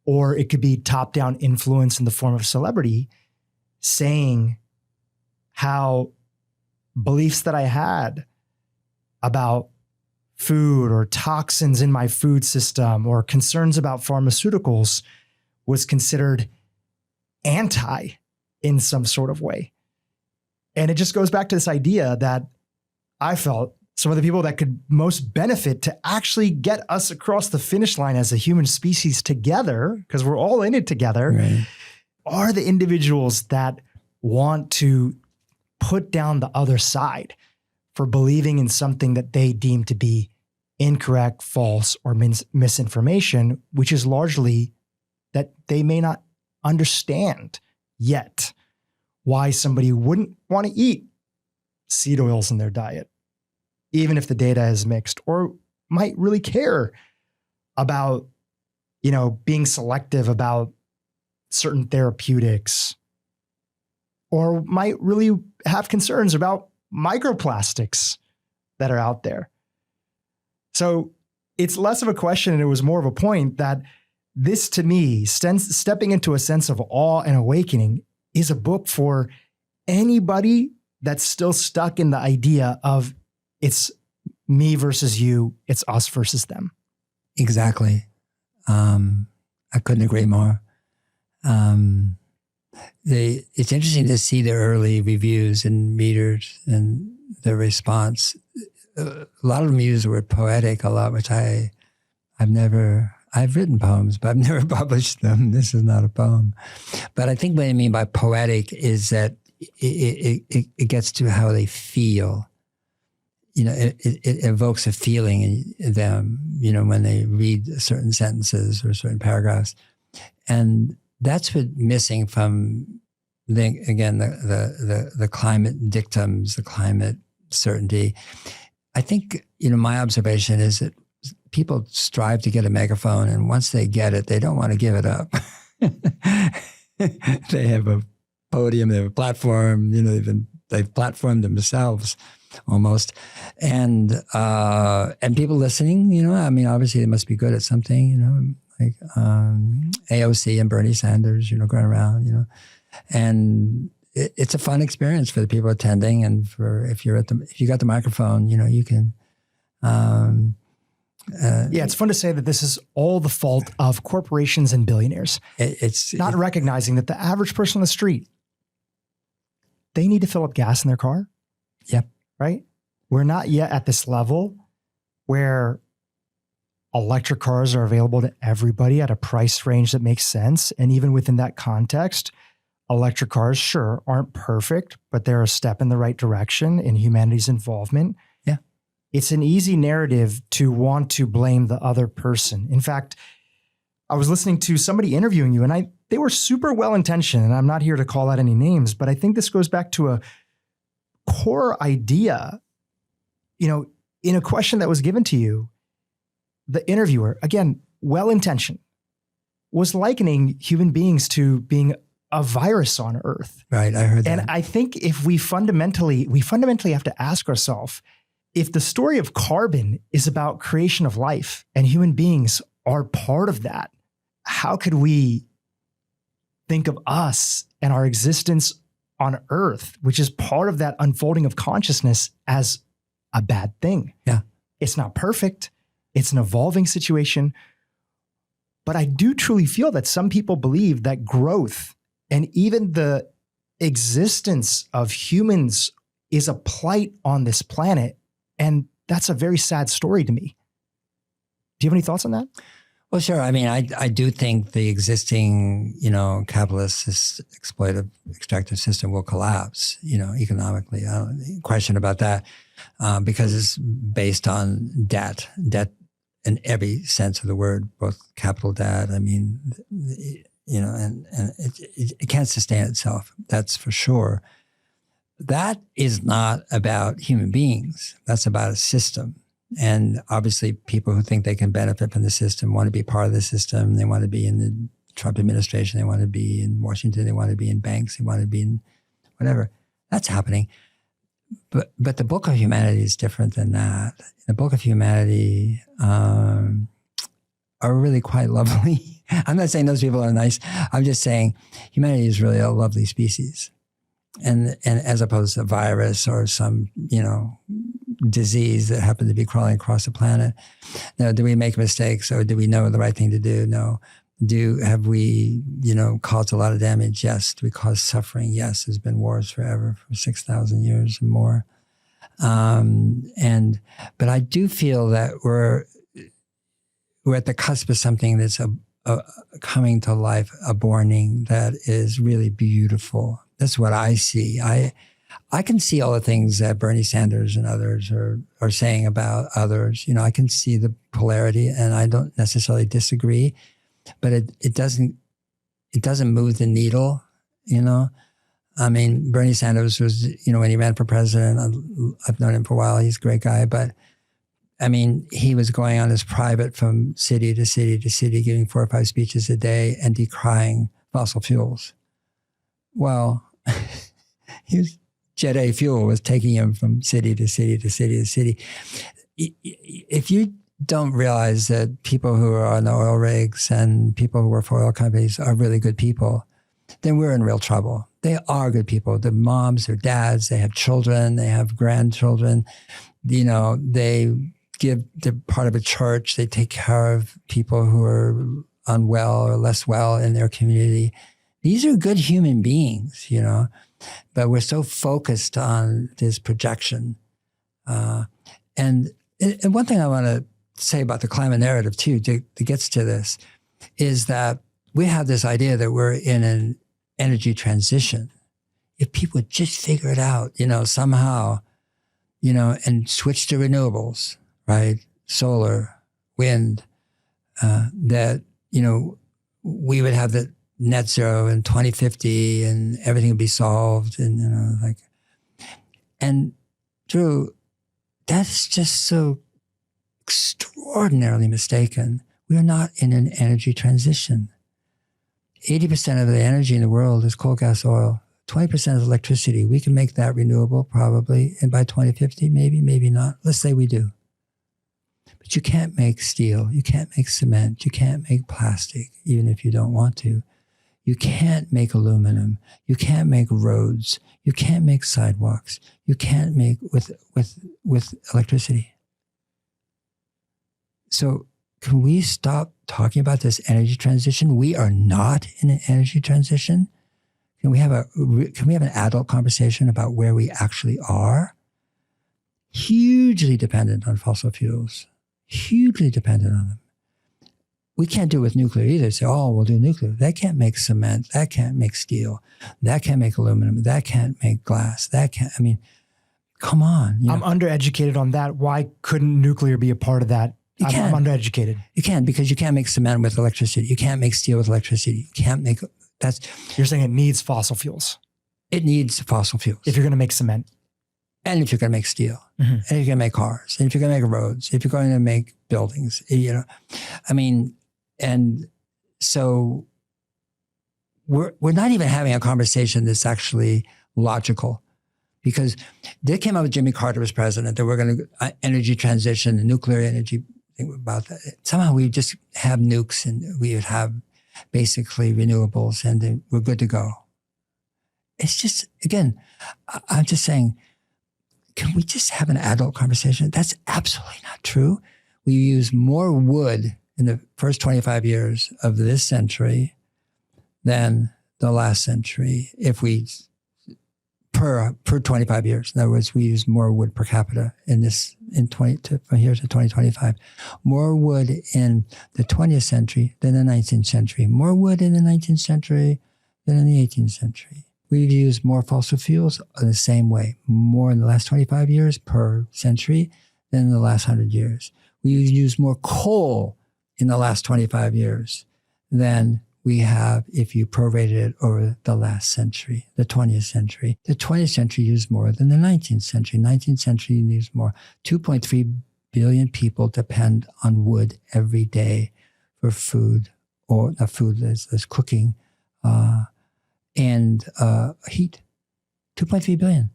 or it could be top-down influence in the form of celebrity, saying how beliefs that I had about food or toxins in my food system or concerns about pharmaceuticals was considered anti in some sort of way. And it just goes back to this idea that I felt some of the people that could most benefit to actually get us across the finish line as a human species together, because we're all in it together, Right. are the individuals that want to put down the other side for believing in something that they deem to be incorrect, false, or misinformation, which is largely that they may not understand yet why somebody wouldn't want to eat seed oils in their diet, even if the data is mixed, or might really care about, being selective about certain therapeutics, or might really have concerns about microplastics that are out there. So it's less of a question, and it was more of a point that this, to me, stepping into a sense of awe and awakening, is a book for anybody that's still stuck in the idea of it's me versus you, it's us versus them. Exactly. I couldn't agree more. It's interesting to see the early reviews and readers and the response. A lot of them use the word poetic a lot, which I've written poems, but I've never published them. This is not a poem. But I think what I mean by poetic is that it gets to how they feel. It evokes a feeling in them, when they read certain sentences or certain paragraphs. And that's what's missing from, the climate dictums, the climate certainty. I think, my observation is that people strive to get a megaphone, and once they get it, they don't want to give it up. They have a podium, they have a platform, they've platformed themselves almost. And people listening, obviously they must be good at something, like AOC and Bernie Sanders, going around, and it's a fun experience for the people attending, and if you got the microphone, you can. It's fun to say that this is all the fault of corporations and billionaires. It's not recognizing that the average person on the street, they need to fill up gas in their car. Yep. Right? We're not yet at this level where electric cars are available to everybody at a price range that makes sense. And even within that context, electric cars, sure, aren't perfect, but they're a step in the right direction in humanity's involvement. Yeah. It's an easy narrative to want to blame the other person. In fact, I was listening to somebody interviewing you, and they were super well-intentioned, and I'm not here to call out any names, but I think this goes back to a core idea, in a question that was given to you. The interviewer, again, well-intentioned, was likening human beings to being a virus on Earth. Right, I heard that. And I think if we fundamentally have to ask ourselves, if the story of carbon is about creation of life and human beings are part of that, how could we think of us and our existence on Earth, which is part of that unfolding of consciousness, as a bad thing? Yeah. It's not perfect. It's an evolving situation. But I do truly feel that some people believe that growth and even the existence of humans is a plight on this planet. And that's a very sad story to me. Do you have any thoughts on that? Well, sure. I mean, I do think the existing, capitalist exploitive extractive system will collapse, economically. I don't question about that, because it's based on debt in every sense of the word, both capital debt. I mean, and it can't sustain itself. That's for sure. That is not about human beings. That's about a system. And obviously people who think they can benefit from the system want to be part of the system. They want to be in the Trump administration. They want to be in Washington. They want to be in banks. They want to be in whatever. That's happening. But the book of humanity is different than that. The book of humanity are really quite lovely. I'm not saying those people are nice. I'm just saying humanity is really a lovely species. And as opposed to a virus or some, disease that happened to be crawling across the planet. Now, do we make mistakes, or do we know the right thing to do? No. Have we, caused a lot of damage? Yes. Do we cause suffering? Yes. There's been wars forever, for 6,000 years and more. But I do feel that we're at the cusp of something that's coming to life, a borning that is really beautiful. That's what I see. I can see all the things that Bernie Sanders and others are saying about others. I can see the polarity, and I don't necessarily disagree, but it doesn't move the needle. I mean, Bernie Sanders was, when he ran for president, I've known him for a while. He's a great guy, but I mean, he was going on his private from city to city to city, giving 4 or 5 speeches a day and decrying fossil fuels. Well, Jet A fuel was taking him from city to city to city to city. If you don't realize that people who are on the oil rigs and people who work for oil companies are really good people, then we're in real trouble. They are good people. The moms, their dads, they have children, they have grandchildren. They're part of a church. They take care of people who are unwell or less well in their community. These are good human beings, but we're so focused on this projection. And one thing I want to say about the climate narrative too, that gets to this, is that we have this idea that we're in an energy transition. If people would just figure it out, somehow, and switch to renewables, right? Solar, wind, that, we would have the net zero in 2050 and everything would be solved. And, and Dhru, that's just so extraordinarily mistaken. We are not in an energy transition. 80% of the energy in the world is coal, gas, oil. 20% is electricity. We can make that renewable probably. And by 2050, maybe not. Let's say we do. But you can't make steel. You can't make cement. You can't make plastic, even if you don't want to. You can't make aluminum. You can't make roads. You can't make sidewalks. You can't make with electricity. So can we stop talking about this energy transition? We are not in an energy transition. Can we have an adult conversation about where we actually are? Hugely dependent on fossil fuels. Hugely dependent on them. We can't do it with nuclear either. Say, we'll do nuclear. That can't make cement. That can't make steel. That can't make aluminum. That can't make glass. Come on. I'm undereducated on that. Why couldn't nuclear be a part of that? I'm undereducated. You can, because you can't make cement with electricity. You can't make steel with electricity. You can't make that's. You're saying it needs fossil fuels. It needs fossil fuels. If you're going to make cement. And if you're going to make steel. Mm-hmm. And if you're going to make cars. And if you're going to make roads. If you're going to make buildings. And so we're not even having a conversation that's actually logical. Because they came out with Jimmy Carter as president that we're going to energy transition, nuclear energy, think about that. Somehow we just have nukes and we would have basically renewables and then we're good to go. It's just, again, I'm just saying, can we just have an adult conversation? That's absolutely not true. We use more wood in the first 25 years of this century than the last century. If we, per 25 years, in other words, we use more wood per capita from here to 2025. More wood in the 20th century than the 19th century. More wood in the 19th century than in the 18th century. We've used more fossil fuels in the same way, more in the last 25 years per century than in the last 100 years. We've used more coal in the last 25 years than we have if you prorated it over the last century, the 20th century. The 20th century used more than the 19th century. 19th century used more. 2.3 billion people depend on wood every day for food, or not food, as cooking, and heat. 2.3 billion.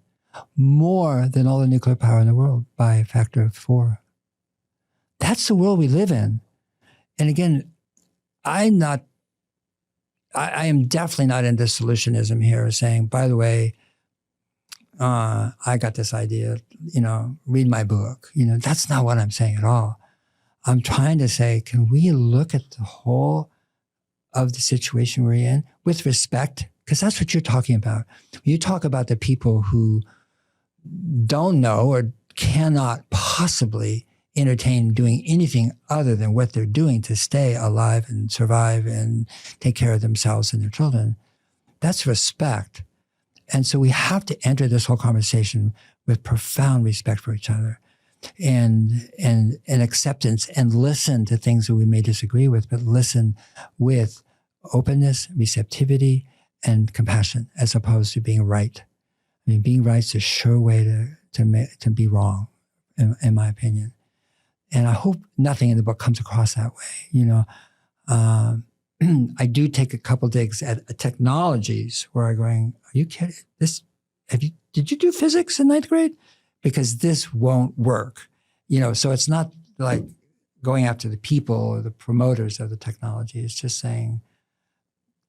More than all the nuclear power in the world by a factor of 4. That's the world we live in. And again, I am definitely not into solutionism here, saying, by the way, I got this idea, read my book. That's not what I'm saying at all. I'm trying to say, can we look at the whole of the situation we're in with respect? Because that's what you're talking about. You talk about the people who don't know or cannot possibly entertain doing anything other than what they're doing to stay alive and survive and take care of themselves and their children. That's respect. And so we have to enter this whole conversation with profound respect for each other and acceptance, and listen to things that we may disagree with, but listen with openness, receptivity, and compassion, as opposed to being right. I mean, being right is a sure way to be wrong, in my opinion. And I hope nothing in the book comes across that way. I do take a couple digs at technologies where I'm going, are you kidding? Did you do physics in 9th grade? Because this won't work. So it's not like going after the people or the promoters of the technology. It's just saying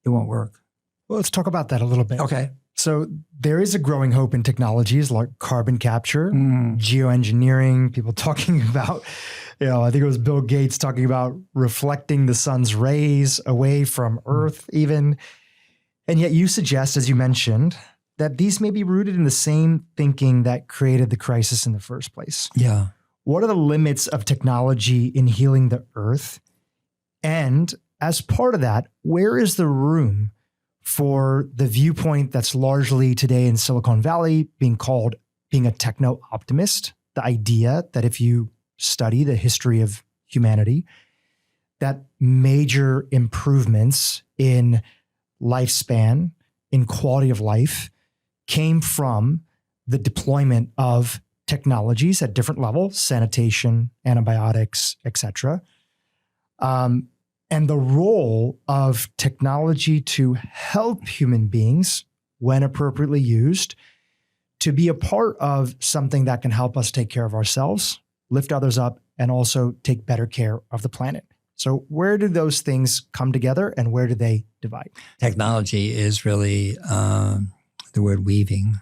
it won't work. Well, let's talk about that a little bit. Okay. So there is a growing hope in technologies like carbon capture, geoengineering, people talking about, I think it was Bill Gates talking about reflecting the sun's rays away from Earth even. And yet you suggest, as you mentioned, that these may be rooted in the same thinking that created the crisis in the first place. Yeah. What are the limits of technology in healing the Earth? And as part of that, where is the room for the viewpoint that's largely today in Silicon Valley being a techno-optimist, the idea that if you study the history of humanity, that major improvements in lifespan, in quality of life, came from the deployment of technologies at different levels, sanitation, antibiotics, etc. And the role of technology to help human beings, when appropriately used, to be a part of something that can help us take care of ourselves, lift others up, and also take better care of the planet. So where do those things come together and where do they divide? Technology is really the word weaving.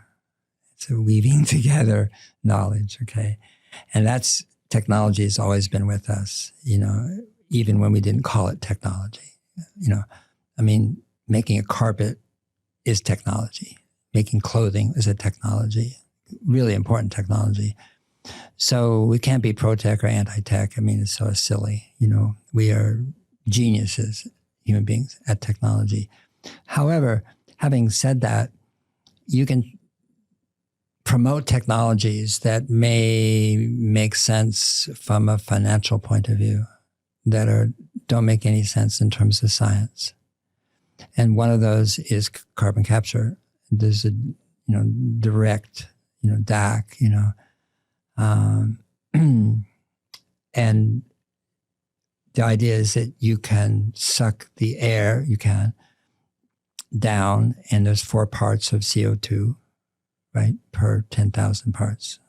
It's a weaving together knowledge, okay? And technology has always been with us, even when we didn't call it technology. Making a carpet is technology. Making clothing is a technology, really important technology. So we can't be pro-tech or anti-tech. It's so silly. We are geniuses, human beings, at technology. However, having said that, you can promote technologies that may make sense from a financial point of view that don't make any sense in terms of science. And one of those is carbon capture. There's a direct DAC, and the idea is that you can suck the air, down, and there's 4 parts of CO2, right, per 10,000 parts.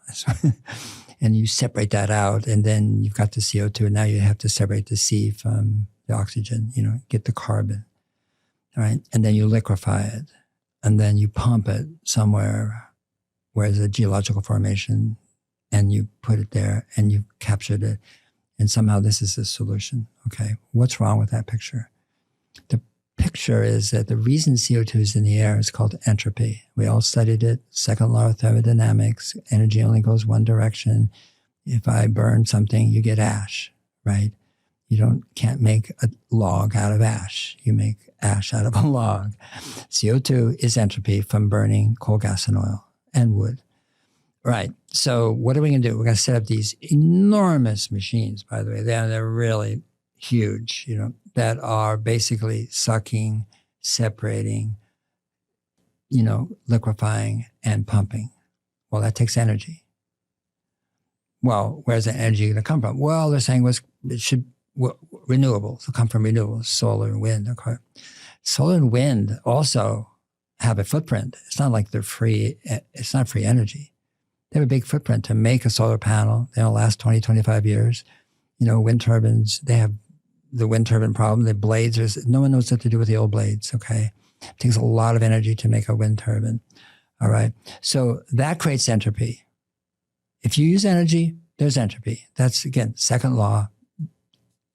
And you separate that out, and then you've got the CO2, and now you have to separate the C from the oxygen, get the carbon, all right? And then you liquefy it, and then you pump it somewhere where there's a geological formation, and you put it there, and you captured it, and somehow this is the solution, okay? What's wrong with that picture? The picture is that the reason CO2 is in the air is called entropy. We all studied it. Second law of thermodynamics. Energy only goes one direction. If I burn something, you get ash, right? You can't make a log out of ash. You make ash out of a log. CO2 is entropy from burning coal, gas, and oil and wood. Right. So what are we going to do? We're going to set up these enormous machines, by the way. They're really huge, that are basically sucking, separating, liquefying and pumping. Well, that takes energy. Well, where's the energy going to come from? Well, they're saying renewables will come from renewables, solar and wind. Okay. Solar and wind also have a footprint. It's not like they're free. It's not free energy. They have a big footprint to make a solar panel. They'll last 20, 25 years. Wind turbines, they have the wind turbine problem. The blades, no one knows what to do with the old blades, okay? It takes a lot of energy to make a wind turbine, all right? So that creates entropy. If you use energy, there's entropy. That's, again, second law,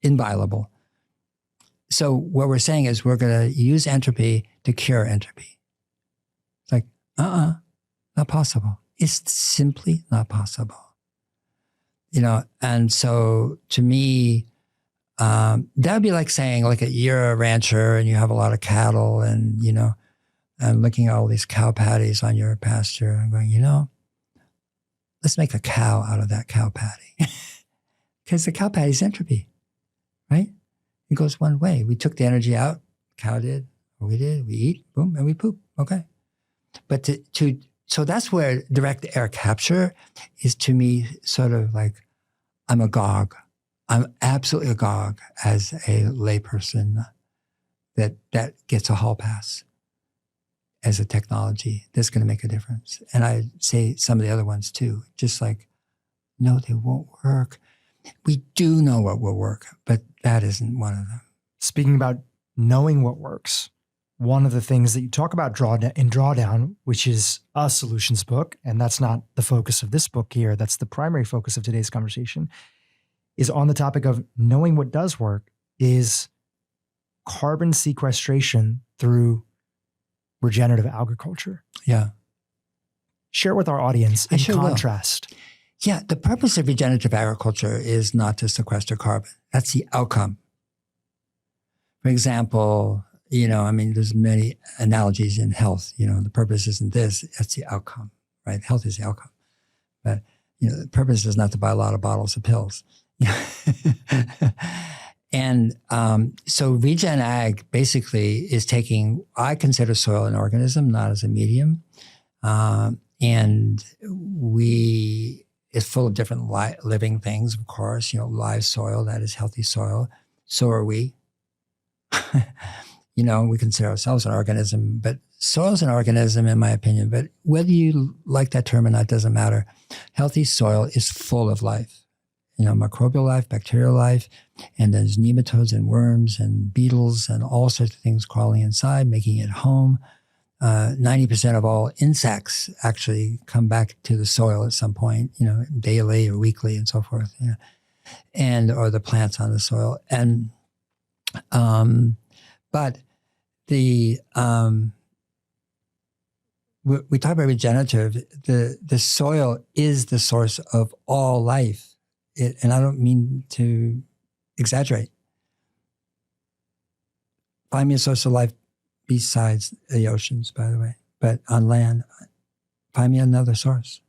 inviolable. So what we're saying is we're going to use entropy to cure entropy. It's like, not possible. It's simply not possible. And so to me, that would be like saying, like, you're a rancher and you have a lot of cattle and, I'm looking at all these cow patties on your pasture and going, let's make a cow out of that cow patty. Because the cow patty is entropy, right? It goes one way. We took the energy out, cow did, or we did, we eat, boom, and we poop. Okay. But so that's where direct air capture is, to me, sort of like, I'm agog. I'm absolutely agog as a layperson that gets a hall pass as a technology that's going to make a difference. And I say some of the other ones too, just like, no, they won't work. We do know what will work, but that isn't one of them. Speaking about knowing what works, one of the things that you talk about in Drawdown, which is a solutions book, and that's not the focus of this book here, that's the primary focus of today's conversation, is on the topic of knowing what does work, is carbon sequestration through regenerative agriculture. Yeah. Share with our audience in contrast. Will. Yeah, the purpose of regenerative agriculture is not to sequester carbon. That's the outcome. For example, there's many analogies in health. The purpose isn't this, that's the outcome, right? Health is the outcome. But, the purpose is not to buy a lot of bottles of pills. And so regen ag basically is taking, I consider soil an organism, not as a medium. And it's full of different living things, of course, live soil, that is healthy soil. So are we. We consider ourselves an organism, but soil is an organism, in my opinion. But whether you like that term or not doesn't matter. Healthy soil is full of life. Microbial life, bacterial life, and there's nematodes and worms and beetles and all sorts of things crawling inside, making it home. 90% of all insects actually come back to the soil at some point, daily or weekly and so forth, or the plants on the soil. And, but we talk about regenerative, the soil is the source of all life. And I don't mean to exaggerate. Find me a source of life besides the oceans, by the way. But on land, find me another source.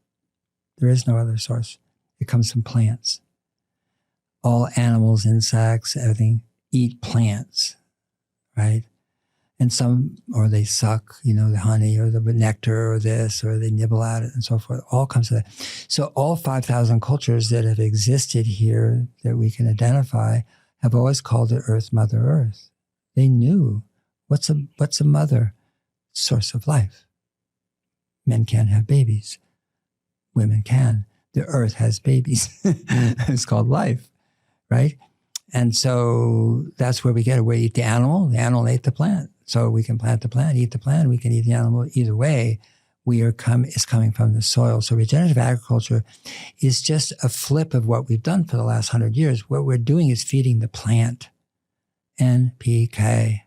There is no other source. It comes from plants. All animals, insects, everything eat plants, right? And some, or they suck, the honey or the nectar or this, or they nibble at it and so forth. All comes to that. So all 5,000 cultures that have existed here that we can identify have always called the earth Mother Earth. They knew what's a mother? Source of life. Men can't have babies. Women can. The earth has babies. It's called life, right? And so that's where we get it. We eat the animal ate the plant. So we can plant the plant, eat the plant, we can eat the animal. Either way, it's coming from the soil. So regenerative agriculture is just a flip of what we've done for the last 100 years. What we're doing is feeding the plant. NPK,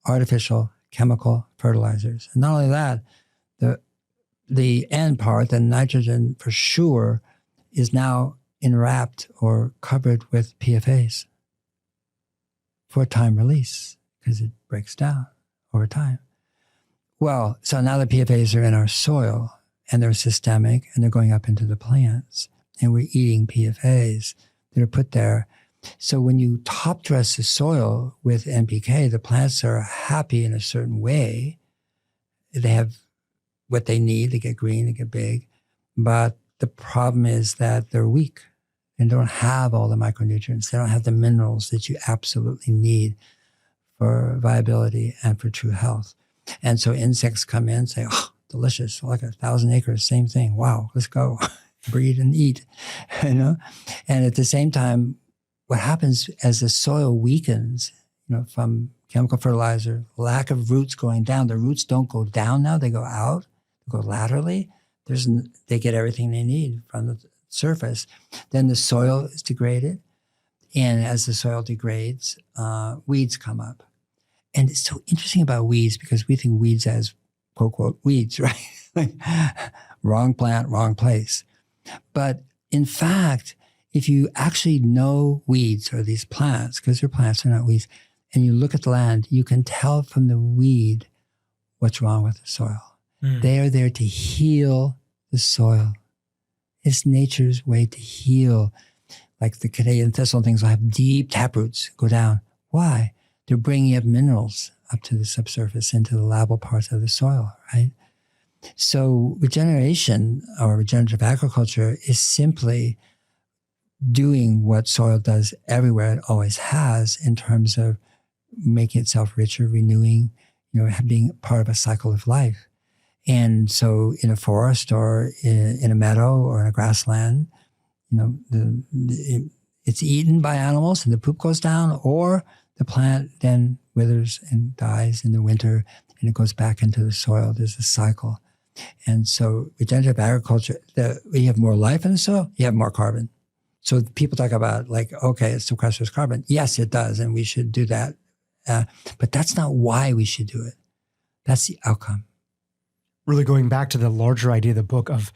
artificial chemical fertilizers. And not only that, the N part, the nitrogen for sure, is now enwrapped or covered with PFAs for time release, because it breaks down over time. Well, so now the PFAs are in our soil and they're systemic and they're going up into the plants and we're eating PFAs that are put there. So when you top dress the soil with NPK, the plants are happy in a certain way. They have what they need. They get green, they get big. But the problem is that they're weak and don't have all the micronutrients. They don't have the minerals that you absolutely need for viability and for true health. And so insects come in and say, oh, delicious, like 1,000 acres, same thing. Wow, let's go breed and eat, And at the same time, what happens as the soil weakens, from chemical fertilizer, lack of roots going down, the roots don't go down now, they go out, they go laterally. They get everything they need from the surface. Then the soil is degraded. And as the soil degrades, weeds come up. And it's so interesting about weeds because we think weeds as, quote, quote, weeds, right? wrong plant, wrong place. But in fact, if you actually know weeds or these plants, because they're plants, they're not weeds, and you look at the land, you can tell from the weed what's wrong with the soil. They are there to heal the soil. It's nature's way to heal. Like the Canadian thistle and things will have deep taproots go down. Why? They're bringing up minerals up to the subsurface into the liable parts of the soil, right? So regeneration or regenerative agriculture is simply doing what soil does everywhere it always has in terms of making itself richer, renewing, being part of a cycle of life. And so in a forest or in a meadow or in a grassland, it's eaten by animals and the poop goes down, or the plant then withers and dies in the winter and it goes back into the soil. There's a cycle. And so regenerative agriculture, you have more life in the soil, you have more carbon. So people talk about okay, it sequesters carbon. Yes, it does, and we should do that. But that's not why we should do it. That's the outcome. Really going back to the larger idea of the book of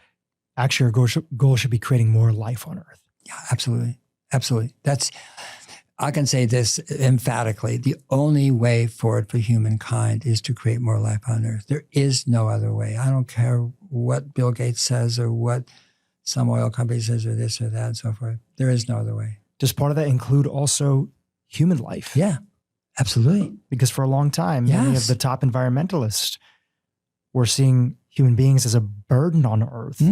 actually our goal should be creating more life on Earth. Yeah, absolutely. Absolutely. I can say this emphatically. The only way forward for humankind is to create more life on Earth. There is no other way. I don't care what Bill Gates says or what some oil company says or this or that and so forth. There is no other way. Does part of that include also human life? Yeah, absolutely. Because for a long time, many of the top environmentalists were seeing human beings as a burden on Earth.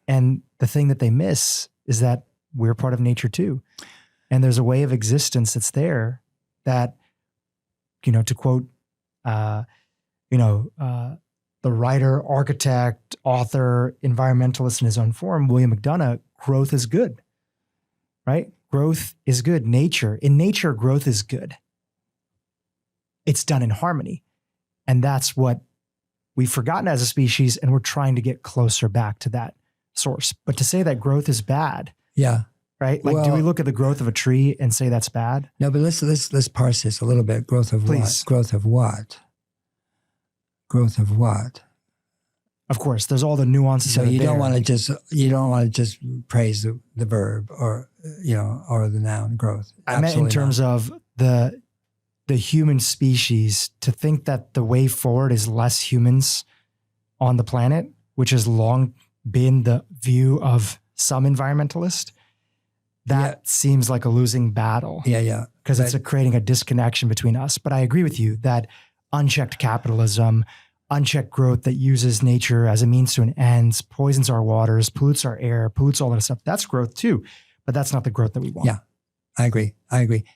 And the thing that they miss is that we're part of nature too. And there's a way of existence that's there that, to quote, the writer, architect, author, environmentalist in his own form, William McDonough, growth is good, right? Growth is good. In nature, growth is good. It's done in harmony. And that's what we've forgotten as a species, and we're trying to get closer back to that source. But to say that growth is bad, right? Do we look at the growth of a tree and say that's bad? No, but let's parse this a little bit. Growth of what? Growth of what? Growth of what? Of course, there's all the nuances. So you don't want to just praise the verb or the noun growth. I meant in terms of the human species, to think that the way forward is less humans on the planet, which has long been the view of some environmentalists. That seems like a losing battle. Yeah. Because it's creating a disconnection between us. But I agree with you that unchecked capitalism, unchecked growth that uses nature as a means to an end, poisons our waters, pollutes our air, pollutes all that stuff. That's growth too. But that's not the growth that we want. Yeah, I agree.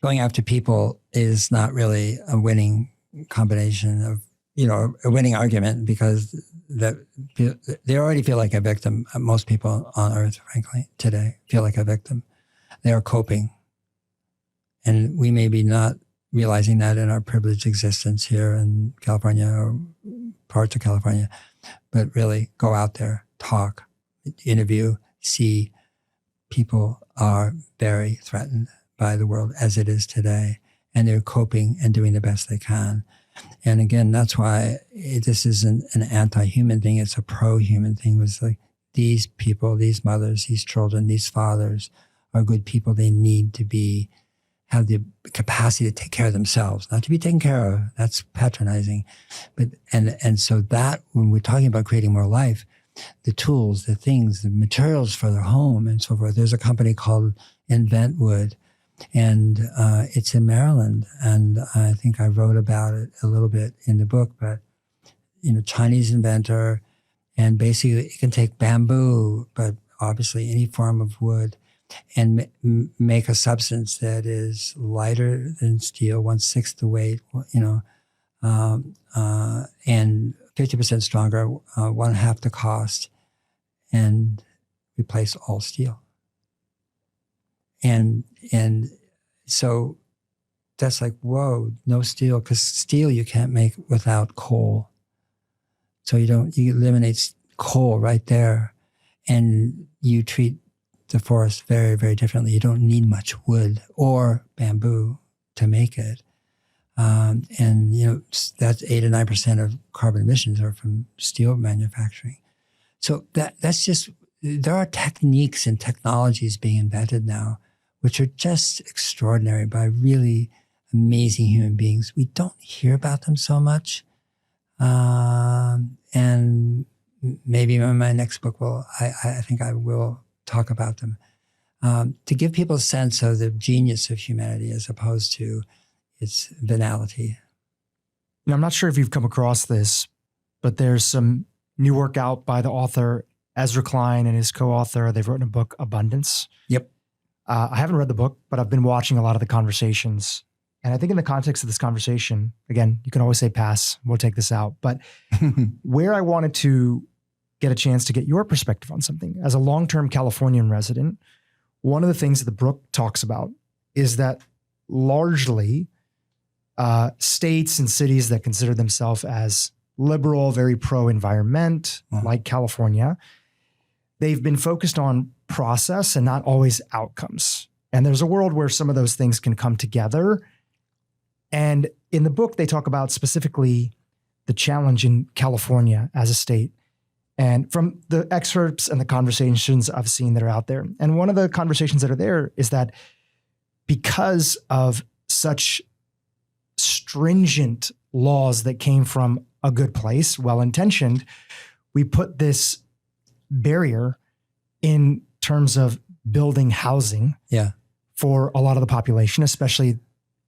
Going after people is not really a winning combination of, a winning argument, because they already feel like a victim. Most people on Earth, frankly, today feel like a victim. They are coping. And we may be not realizing that in our privileged existence here in California or parts of California, but really go out there, talk, interview, see. People are very threatened by the world as it is today, and they're coping and doing the best they can. And again, that's why this isn't an anti-human thing, it's a pro-human thing. It's like these people, these mothers, these children, these fathers are good people. They need to have the capacity to take care of themselves, not to be taken care of. That's patronizing. But and so that when we're talking about creating more life, the tools, the things, the materials for their home and so forth. There's a company called Invent Wood, and it's in Maryland. And I think I wrote about it a little bit in the book, but, Chinese inventor, and basically it can take bamboo, but obviously any form of wood, and make a substance that is lighter than steel, 1/6 the weight, and 50% stronger, 1/2 the cost, and replace all steel. And so that's like, whoa, no steel, because steel you can't make without coal. So you eliminate coal right there, and you treat the forest very, very differently. You don't need much wood or bamboo to make it. And that's 8 to 9% of carbon emissions are from steel manufacturing. So that's just, there are techniques and technologies being invented now, which are just extraordinary by really amazing human beings. We don't hear about them so much. And maybe in my next book, I think I will talk about them, to give people a sense of the genius of humanity as opposed to its banality. Now, I'm not sure if you've come across this, but there's some new work out by the author Ezra Klein and his co-author. They've written a book, Abundance. Yep. I haven't read the book, but I've been watching a lot of the conversations. And I think in the context of this conversation, again, you can always say pass, we'll take this out. But where I wanted to get a chance to get your perspective on something, as a long-term Californian resident, one of the things that the book talks about is that largely states and cities that consider themselves as liberal, very pro-environment, like California, they've been focused on process and not always outcomes. And there's a world where some of those things can come together. And in the book, they talk about specifically the challenge in California as a state. And from the excerpts and the conversations I've seen that are out there, and one of the conversations that are there is that because of such stringent laws that came from a good place, well-intentioned, we put this barrier in terms of building housing for a lot of the population, especially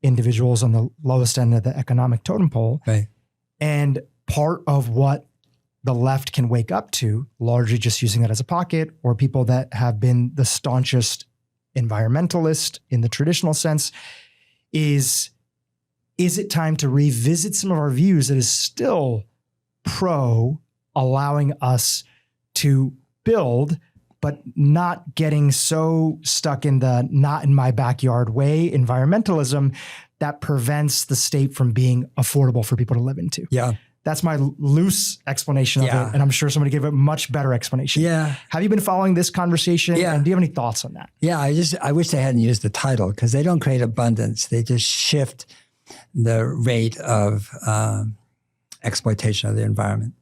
individuals on the lowest end of the economic totem pole. Right. And part of what the left can wake up to, largely just using that as a pocket, or people that have been the staunchest environmentalist in the traditional sense, is it time to revisit some of our views that is still pro allowing us to build, but not getting so stuck in the not in my backyard way environmentalism that prevents the state from being affordable for people to live into? Yeah. That's my loose explanation of it. And I'm sure somebody gave a much better explanation. Yeah. Have you been following this conversation? Yeah. And do you have any thoughts on that? Yeah. I wish they hadn't used the title, because they don't create abundance. They just shift the rate of exploitation of the environment.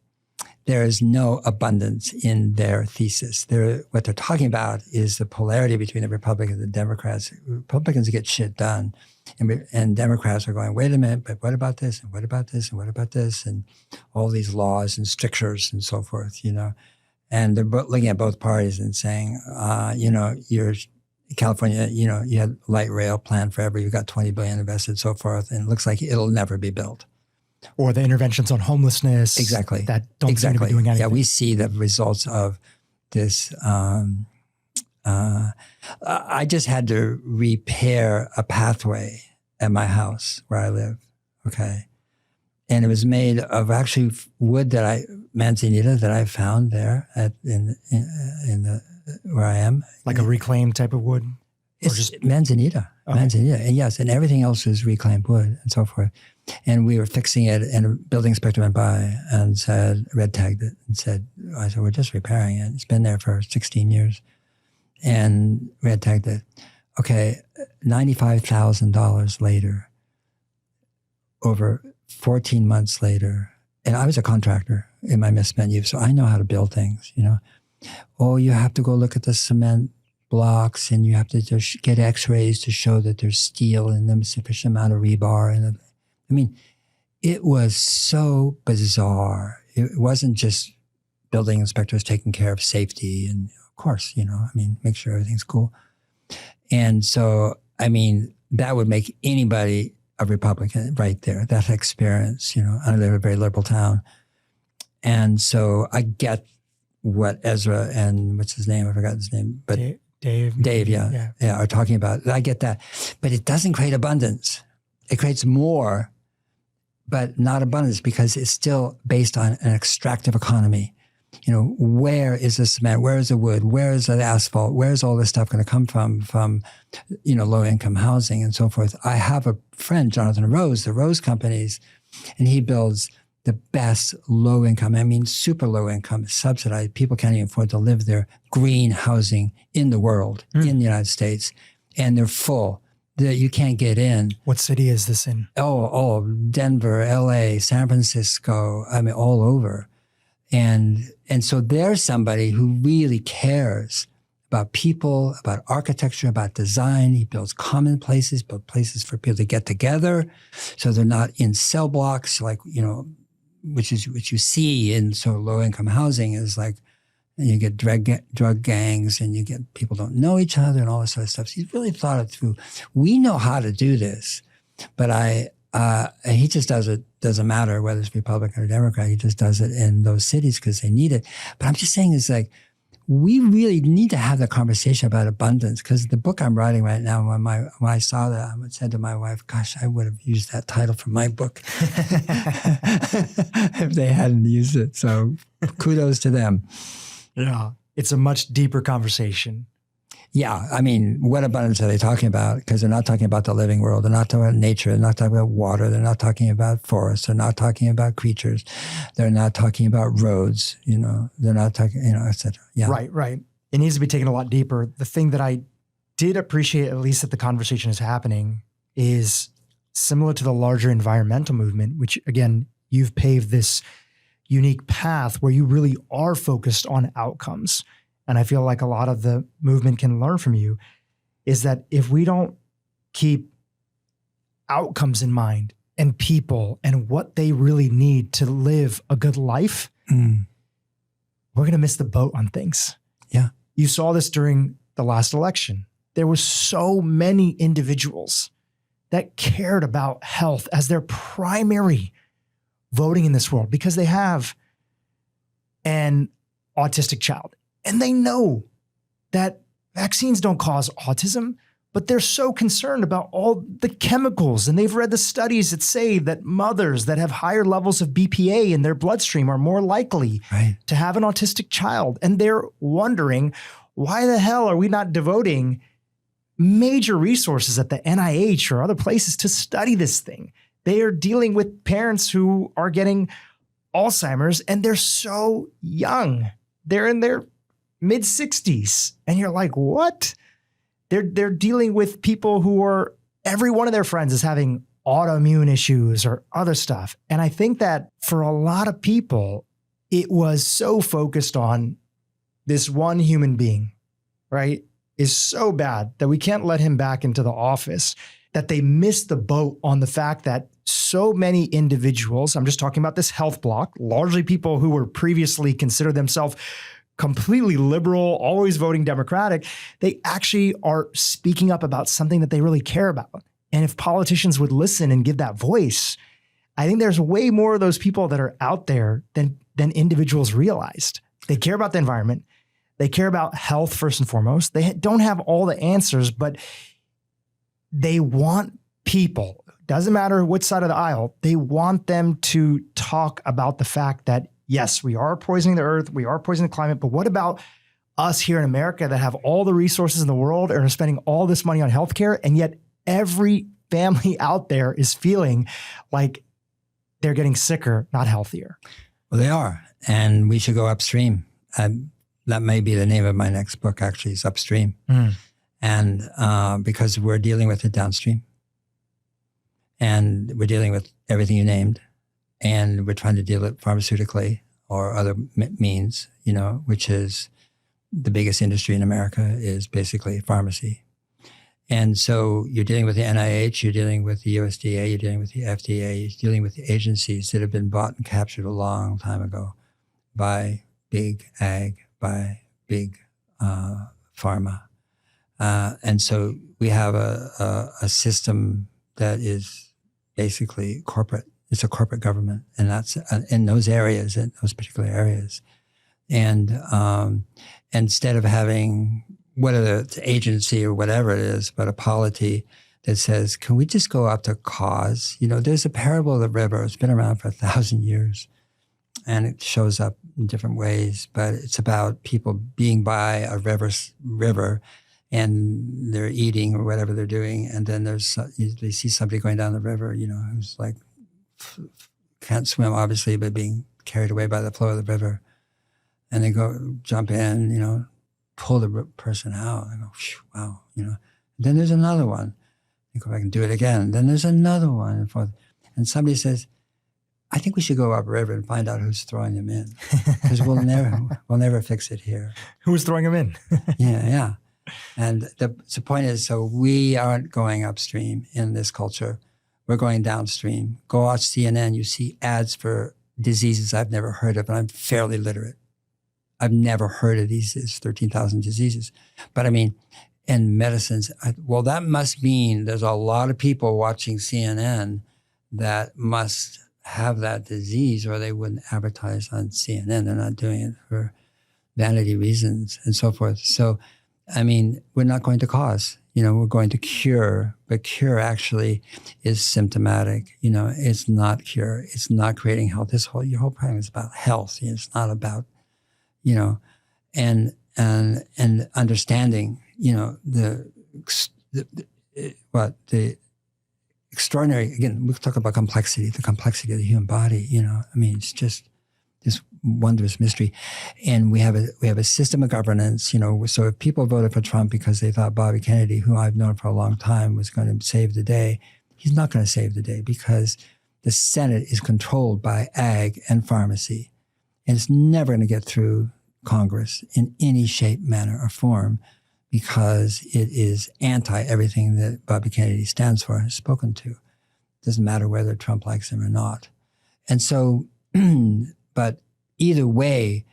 There is no abundance in their thesis. What they're talking about is the polarity between the Republicans and the Democrats. Republicans get shit done, and Democrats are going, wait a minute, but what about this, and what about this, and what about this, and all these laws and strictures and so forth, And they're looking at both parties and saying, you're California, you had light rail planned forever. You've got $20 billion invested, and so forth, and it looks like it'll never be built. Or the interventions on homelessness. Exactly. That don't seem to be doing anything. Yeah, we see the results of this. I just had to repair a pathway at my house where I live, okay? And it was made of actually wood manzanita that I found there where I am. Like a reclaimed type of wood? It's just manzanita, manzanita. And yes, and everything else is reclaimed wood and so forth. And we were fixing it, and a building inspector went by and red tagged it and said, we're just repairing it. It's been there for 16 years. And red tagged it. Okay, $95,000 later, over 14 months later, and I was a contractor in my misspent youth, so I know how to build things, Oh, you have to go look at the cement blocks, and you have to just get x-rays to show that there's steel in them, sufficient amount of rebar. And it was so bizarre. It wasn't just building inspectors taking care of safety and, of course, make sure everything's cool. And so, that would make anybody a Republican right there, that experience, I live in a very liberal town. And so I get what Ezra and what's his name? I forgot his name, but Dave, yeah, are talking about. I get that, but it doesn't create abundance. It creates more, but not abundance, because it's still based on an extractive economy. Where is the cement? Where is the wood? Where is the asphalt? Where is all this stuff going to come from low-income housing and so forth? I have a friend, Jonathan Rose, the Rose Companies, and he builds the best low-income, super low-income, subsidized. People can't even afford to live there, green housing in the world, in the United States, and they're full. You can't get in. What city is this in? Oh, Denver, LA, San Francisco, all over. And so there's somebody who really cares about people, about architecture, about design. He builds common places, builds places for people to get together, so they're not in cell blocks, like, which you see in sort of low-income housing is like, and you get drug gangs, and you get people don't know each other and all this sort of stuff. So he's really thought it through. We know how to do this, but he just does it. Doesn't matter whether it's Republican or Democrat. He just does it in those cities because they need it. But I'm just saying, it's like, we really need to have the conversation about abundance, because the book I'm writing right now, when I saw that, I said to my wife, gosh, I would have used that title for my book if they hadn't used it. So kudos to them. Yeah, it's a much deeper conversation. Yeah, I mean, what abundance are they talking about? Because they're not talking about the living world. They're not talking about nature. They're not talking about water. They're not talking about forests. They're not talking about creatures. They're not talking about roads. They're not talking, et cetera. Yeah. Right. It needs to be taken a lot deeper. The thing that I did appreciate, at least that the conversation is happening, is similar to the larger environmental movement, which, again, you've paved this unique path where you really are focused on outcomes. And I feel like a lot of the movement can learn from you, is that if we don't keep outcomes in mind and people and what they really need to live a good life, we're going to miss the boat on things. Yeah. You saw this during the last election. There were so many individuals that cared about health as their primary voting in this world because they have an autistic child. And they know that vaccines don't cause autism, but they're so concerned about all the chemicals. And they've read the studies that say that mothers that have higher levels of BPA in their bloodstream are more likely to have an autistic child. And they're wondering, why the hell are we not devoting major resources at the NIH or other places to study this thing? They are dealing with parents who are getting Alzheimer's, and they're so young. They're in their mid-60s. And you're like, what? They're dealing with people who are, every one of their friends is having autoimmune issues or other stuff. And I think that for a lot of people, it was so focused on this one human being, right, is so bad that we can't let him back into the office, that they missed the boat on the fact that so many individuals, I'm just talking about this health block, largely people who were previously considered themselves completely liberal, always voting Democratic, they actually are speaking up about something that they really care about. And if politicians would listen and give that voice, I think there's way more of those people that are out there than individuals realized. They care about the environment. They care about health first and foremost. They don't have all the answers, but they want people, doesn't matter which side of the aisle, they want them to talk about the fact that, yes, we are poisoning the earth, we are poisoning the climate, but what about us here in America that have all the resources in the world and are spending all this money on healthcare, and yet every family out there is feeling like they're getting sicker, not healthier? Well, they are, and we should go upstream. That may be the name of my next book, actually, is Upstream. And because we're dealing with it downstream. And we're dealing with everything you named. And we're trying to deal with pharmaceutically or other means, which is the biggest industry in America is basically pharmacy. And so you're dealing with the NIH, you're dealing with the USDA, you're dealing with the FDA, you're dealing with the agencies that have been bought and captured a long time ago by big ag, by big pharma. And so we have a system that is basically corporate. It's a corporate government, and that's in those areas, in those particular areas. And instead of having whether it's agency or whatever it is, but a polity that says, can we just go up to cause? There's a parable of the river. It's been around for 1,000 years, and it shows up in different ways. But it's about people being by a river, and they're eating or whatever they're doing, and then they see somebody going down the river, who's like can't swim obviously, but being carried away by the flow of the river, and they go jump in, pull the person out, and go, wow, And then there's another one. They go back and do it again. And then there's another one, and somebody says, I think we should go upriver and find out who's throwing them in, because we'll never fix it here. Who's throwing them in? Yeah. And the point is, so we aren't going upstream in this culture. We're going downstream. Go watch CNN. You see ads for diseases I've never heard of, and I'm fairly literate. I've never heard of these 13,000 diseases. But I mean, in medicines, well, that must mean there's a lot of people watching CNN that must have that disease, or they wouldn't advertise on CNN. They're not doing it for vanity reasons and so forth. So, I mean, we're not going to cause, we're going to cure, but cure actually is symptomatic. It's not cure. It's not creating health. Your whole program is about health. It's not about, and understanding, the extraordinary, again, we'll talk about complexity, the complexity of the human body, it's just this wondrous mystery. And we have a system of governance, so if people voted for Trump because they thought Bobby Kennedy, who I've known for a long time, was going to save the day, he's not going to save the day, because the Senate is controlled by ag and pharmacy. And it's never going to get through Congress in any shape, manner, or form, because it is anti everything that Bobby Kennedy stands for and has spoken to. It doesn't matter whether Trump likes him or not. And so, but either way,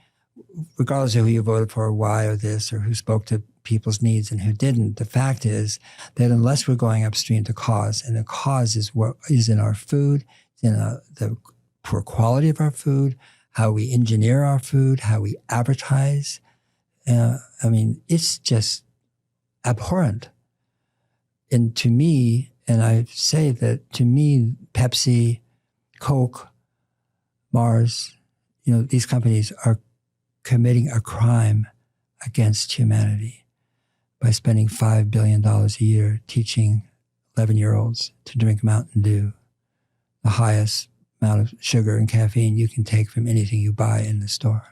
regardless of who you voted for, or why, or this, or who spoke to people's needs and who didn't, the fact is that unless we're going upstream to cause, and the cause is what is in our food, in the poor quality of our food, how we engineer our food, how we advertise. It's just abhorrent. And to me, and I say that to me, Pepsi, Coke, Mars, these companies are committing a crime against humanity by spending $5 billion a year teaching 11-year-olds to drink Mountain Dew, the highest amount of sugar and caffeine you can take from anything you buy in the store,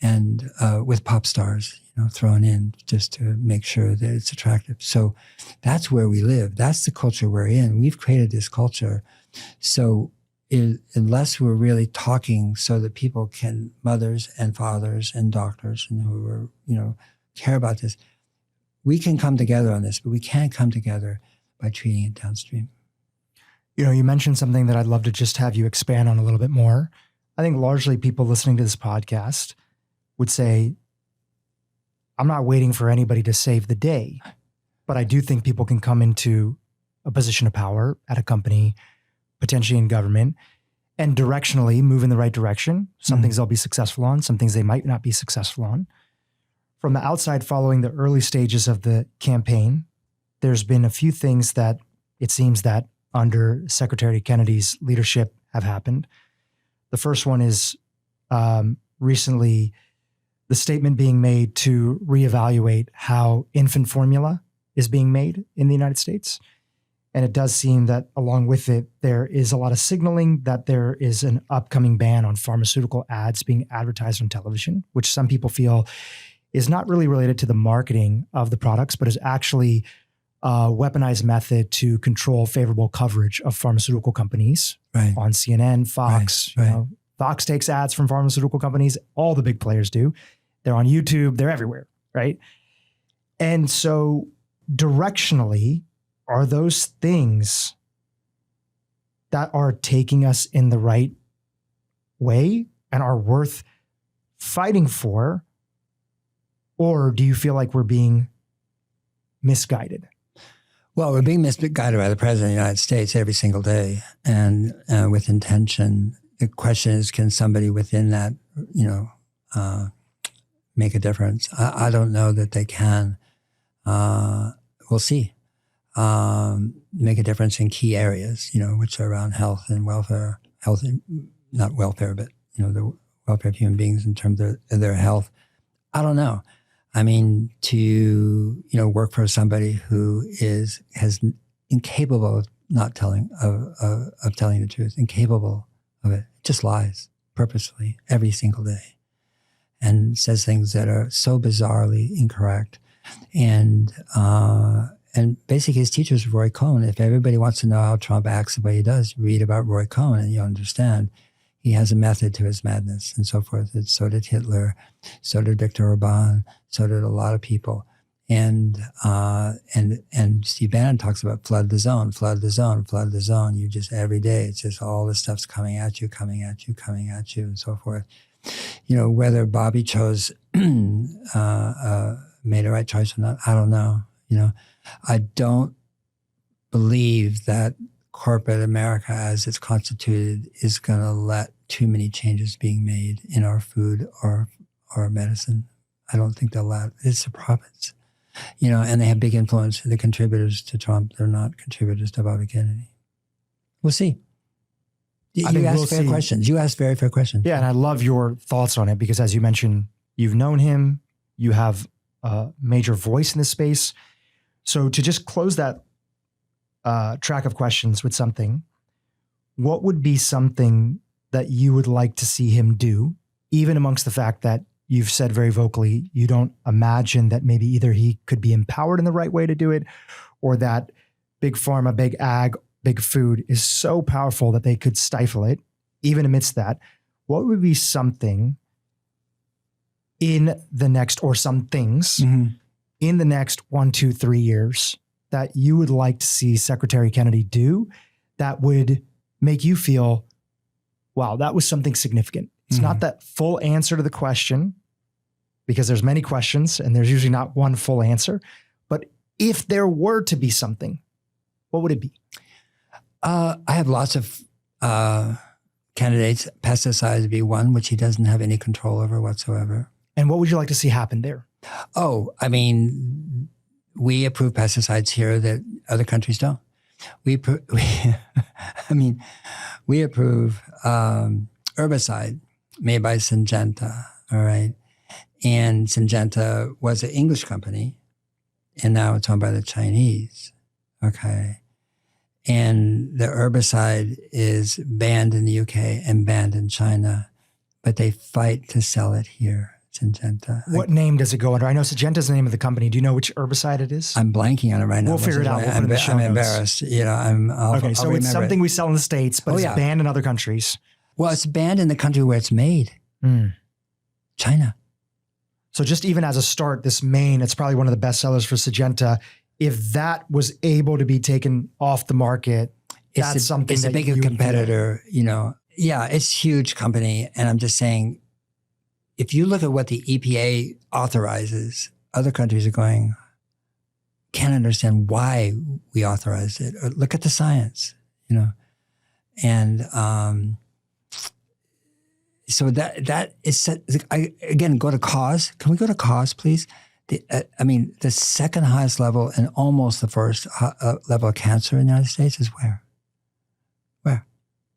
and with pop stars, thrown in just to make sure that it's attractive. So that's where we live. That's the culture we're in. We've created this culture. So unless we're really talking so that people can, mothers and fathers and doctors and who are, care about this, we can come together on this, but we can't come together by treating it downstream. You mentioned something that I'd love to just have you expand on a little bit more. I think largely people listening to this podcast would say, I'm not waiting for anybody to save the day, but I do think people can come into a position of power at a company, potentially in government, and directionally move in the right direction. Some things they'll be successful on, some things they might not be successful on. From the outside, following the early stages of the campaign, there's been a few things that it seems that under Secretary Kennedy's leadership have happened. The first one is recently the statement being made to reevaluate how infant formula is being made in the United States. And it does seem that along with it, there is a lot of signaling that there is an upcoming ban on pharmaceutical ads being advertised on television, which some people feel is not really related to the marketing of the products, but is actually a weaponized method to control favorable coverage of pharmaceutical companies on CNN, Fox. Fox takes ads from pharmaceutical companies. All the big players do. They're on YouTube. They're everywhere, right? And so directionally, are those things that are taking us in the right way and are worth fighting for? Or do you feel like we're being misguided? Well, we're being misguided by the President of the United States every single day, and with intention. The question is, can somebody within that, make a difference? I don't know that they can. We'll see. Make a difference in key areas, which are around health and welfare. Health, not welfare, but, the welfare of human beings in terms of their health. I don't know. I mean, to, work for somebody who has incapable of not telling, of telling the truth, incapable of it, just lies purposefully every single day and says things that are so bizarrely incorrect. And And basically his teacher is Roy Cohn. If everybody wants to know how Trump acts the way he does, read about Roy Cohn and you'll understand he has a method to his madness and so forth. And so did Hitler, so did Viktor Orban, so did a lot of people. And Steve Bannon talks about flood the zone, flood the zone, flood the zone. You just, every day, it's just all this stuff's coming at you, coming at you, coming at you, and so forth. You know, whether Bobby chose, made a right choice or not, I don't know. You know, I don't believe that corporate America as it's constituted is going to let too many changes being made in our food or our medicine. I don't think they'll let, it's a province. You know, and they have big influence. The contributors to Trump, they're not contributors to Bobby Kennedy. We'll see. You asked fair questions. You asked very fair questions. Yeah, and I love your thoughts on it because, as you mentioned, you've known him. You have a major voice in this space. So to just close that track of questions with something, what would be something that you would like to see him do, even amongst the fact that you've said very vocally, you don't imagine that maybe either he could be empowered in the right way to do it or that big pharma, big ag, big food is so powerful that they could stifle it. Even amidst that, what would be something in the next, or some things in the next 1, 2, 3 years that you would like to see Secretary Kennedy do that would make you feel, wow, that was something significant? It's not that full answer to the question, because there's many questions and there's usually not one full answer. But if there were to be something, what would it be? I have lots of candidates. Pesticides would be one, which he doesn't have any control over whatsoever. And what would you like to see happen there? Oh, I mean, we approve pesticides here that other countries don't. We approve herbicide made by Syngenta, all right? And Syngenta was an English company, and now it's owned by the Chinese, okay? And the herbicide is banned in the UK and banned in China, but they fight to sell it here, Syngenta. What name does it go under? I know Syngenta is the name of the company. Do you know which herbicide it is? I'm blanking on it right now. We'll figure it out. We'll put it in the show notes. I'm embarrassed. You know, okay, so it's something we sell in the States, but it's banned in other countries. Well, it's banned in the country where it's made, China. So just even as a start, this Maine, it's probably one of the best sellers for Syngenta. If that was able to be taken off the market, that's something it's a bigger competitor, you know. Yeah, it's a huge company. And I'm just saying, if you look at what the EPA authorizes, other countries are going, can't understand why we authorized it. Or look at the science, you know. And so that is, again, go to cause. Can we go to cause, please? The second highest level and almost the first level of cancer in the United States is where? Where?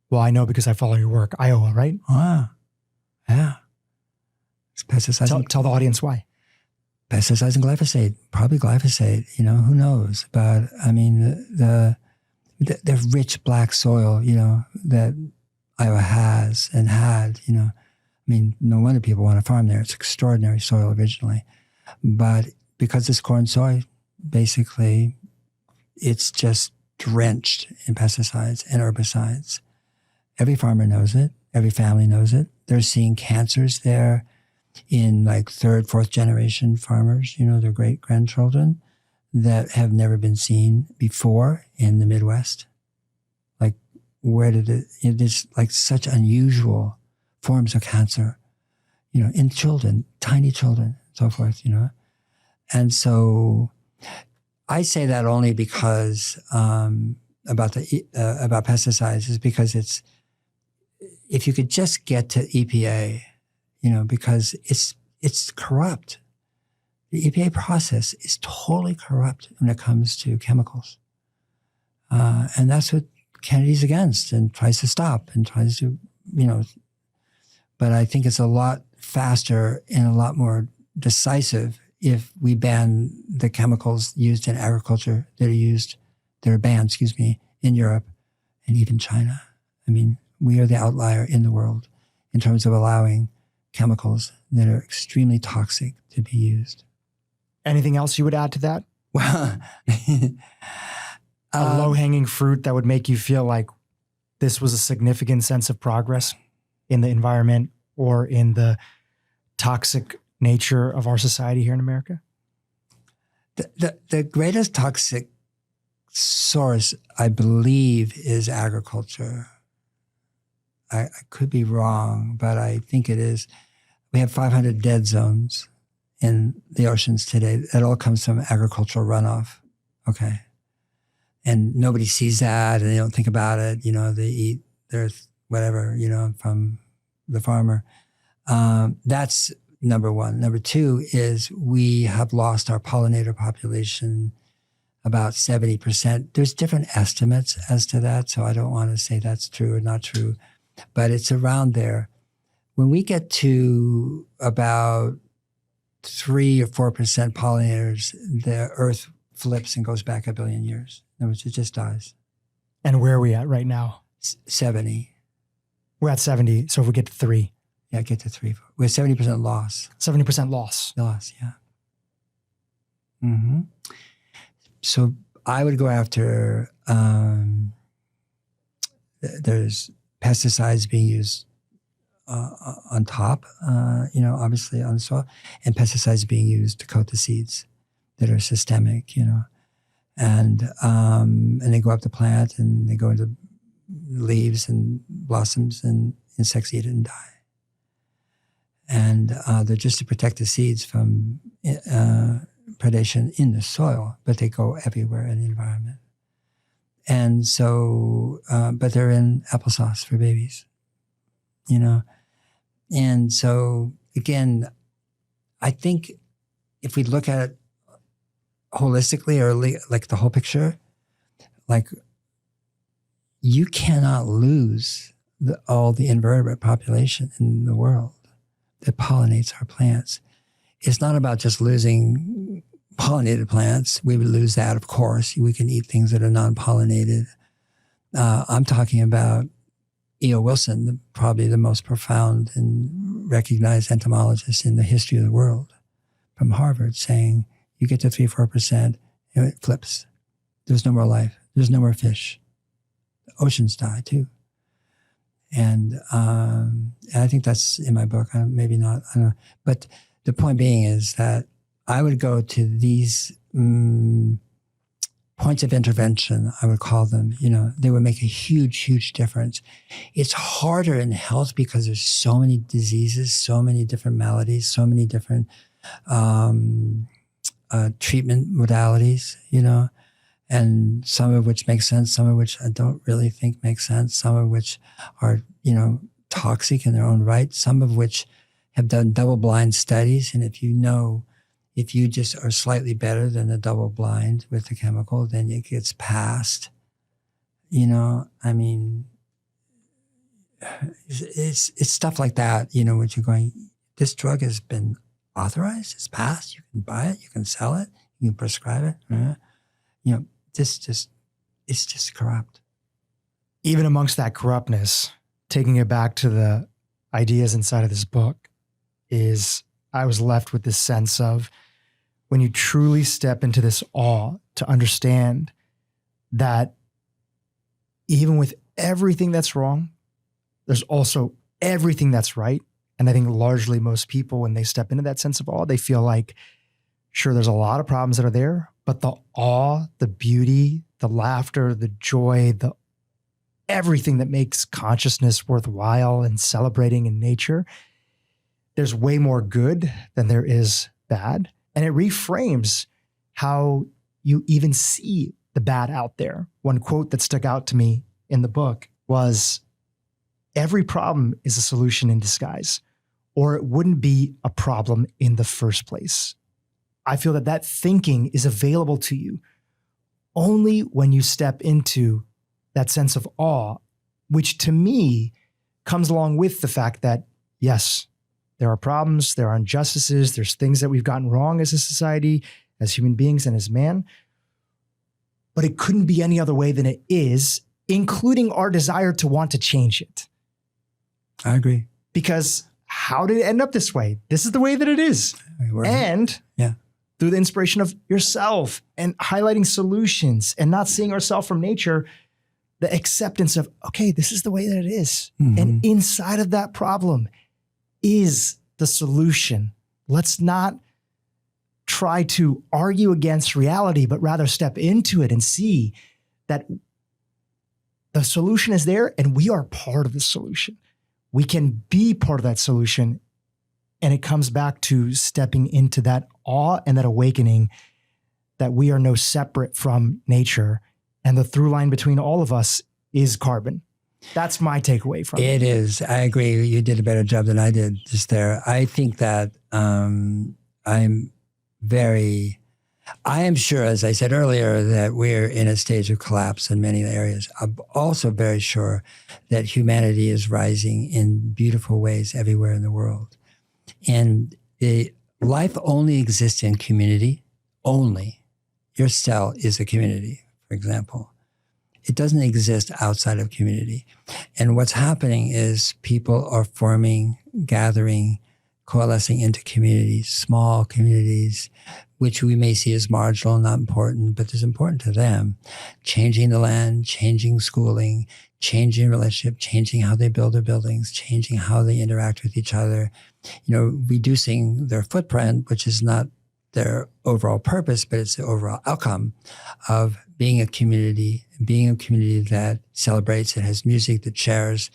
Well, I know because I follow your work. Iowa, right? Ah, yeah. It's pesticides. Tell the audience why. Pesticides and glyphosate. Probably glyphosate. You know, who knows? But I mean, the rich black soil, you know, that Iowa has and had, you know. I mean, no wonder people want to farm there. It's extraordinary soil originally. But because it's corn soy, basically, it's just drenched in pesticides and herbicides. Every farmer knows it. Every family knows it. They're seeing cancers there in like 3rd, 4th generation farmers, you know, their great-grandchildren that have never been seen before in the Midwest. Like, where did it is like such unusual forms of cancer, you know, in children, tiny children, so forth, you know. And so I say that only because about pesticides is because it's, if you could just get to EPA, you know, because it's corrupt. The EPA process is totally corrupt when it comes to chemicals. And that's what Kennedy's against and tries to stop and tries to, you know, but I think it's a lot faster and a lot more decisive if we ban the chemicals used in agriculture that are banned, in Europe and even China. I mean, we are the outlier in the world in terms of allowing chemicals that are extremely toxic to be used. Anything else you would add to that? Well, A low-hanging fruit that would make you feel like this was a significant sense of progress in the environment or in the toxic nature of our society here in America? The greatest toxic source, I believe, is agriculture. I could be wrong, but I think it is. We have 500 dead zones in the oceans today. It all comes from agricultural runoff. Okay. And nobody sees that and they don't think about it. You know, they eat their whatever, you know, from the farmer. That's number one. Number two is we have lost our pollinator population about 70%. There's different estimates as to that, so I don't want to say that's true or not true, but it's around there. When we get to about 3 or 4% pollinators, the Earth flips and goes back 1 billion years. In other words, it just dies. And where are we at right now? 70. We're at 70, so if we get to 3. Yeah, get to 3. We're 70% loss. 70% loss. Loss, yeah. Mm-hmm. So I would go after, there's pesticides being used on top, you know, obviously on the soil, and pesticides being used to coat the seeds that are systemic, you know, and they go up the plant and they go into leaves and blossoms and insects eat it and die. And they're just to protect the seeds from predation in the soil, but they go everywhere in the environment. And so, but they're in applesauce for babies, you know? And so, again, I think if we look at it holistically or like the whole picture, like you cannot lose all the invertebrate population in the world that pollinates our plants. It's not about just losing pollinated plants. We would lose that, of course. We can eat things that are non-pollinated. I'm talking about E.O. Wilson, probably the most profound and recognized entomologist in the history of the world, from Harvard, saying you get to 3-4%, and it flips. There's no more life. There's no more fish. The oceans die too. And I think that's in my book. Maybe not. I don't know. But the point being is that I would go to these points of intervention, I would call them. You know, they would make a huge, huge difference. It's harder in health because there's so many diseases, so many different maladies, so many different treatment modalities, you know, and some of which make sense, some of which I don't really think make sense, some of which are, you know, toxic in their own right, some of which have done double-blind studies. And if you just are slightly better than the double-blind with the chemical, then it gets passed. You know, I mean, it's stuff like that, you know, which you're going, this drug has been authorized, it's passed, you can buy it, you can sell it, you can prescribe it. You know, it's just corrupt. Even amongst that corruptness, taking it back to the ideas inside of this book, is I was left with this sense of when you truly step into this awe to understand that even with everything that's wrong, there's also everything that's right. And I think largely most people, when they step into that sense of awe, they feel like, sure, there's a lot of problems that are there, but the awe, the beauty, the laughter, the joy, the everything that makes consciousness worthwhile and celebrating in nature, there's way more good than there is bad. And it reframes how you even see the bad out there. One quote that stuck out to me in the book was, every problem is a solution in disguise, or it wouldn't be a problem in the first place. I feel that that thinking is available to you only when you step into that sense of awe, which to me comes along with the fact that, yes, there are problems, there are injustices, there's things that we've gotten wrong as a society, as human beings and as man, but it couldn't be any other way than it is, including our desire to want to change it. I agree. Because how did it end up this way? This is the way that it is. Yeah. through the inspiration of yourself and highlighting solutions and not seeing ourselves from nature, the acceptance of, okay, this is the way that it is. And inside of that problem is the solution. Let's not try to argue against reality, but rather step into it and see that the solution is there and we are part of the solution. We can be part of that solution. And it comes back to stepping into that awe and that awakening that we are no separate from nature. And the through line between all of us is carbon. That's my takeaway from it. It is. I agree. You did a better job than I did just there. I think that I am sure, as I said earlier, that we're in a stage of collapse in many areas. I'm also very sure that humanity is rising in beautiful ways everywhere in the world. And life only exists in community, only. Your cell is a community, for example. It doesn't exist outside of community. And what's happening is people are forming, gathering, coalescing into communities, small communities, which we may see as marginal, not important, but is important to them. Changing the land, changing schooling, changing relationship, changing how they build their buildings, changing how they interact with each other, reducing their footprint, which is not their overall purpose, but it's the overall outcome of being a community that celebrates, that has music, that shares,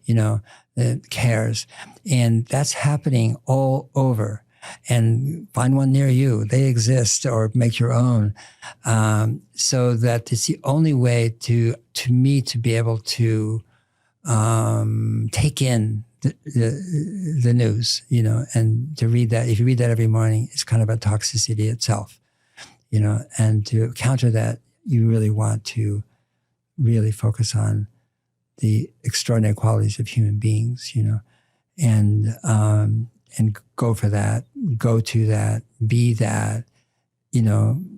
that cares. And that's happening all over. And find one near you. They exist, or make your own. So that it's the only way to me to be able to take in the news, and to read that. If you read that every morning, it's kind of a toxicity itself, and to counter that, you really want to really focus on the extraordinary qualities of human beings, and go for that, go to that, be that,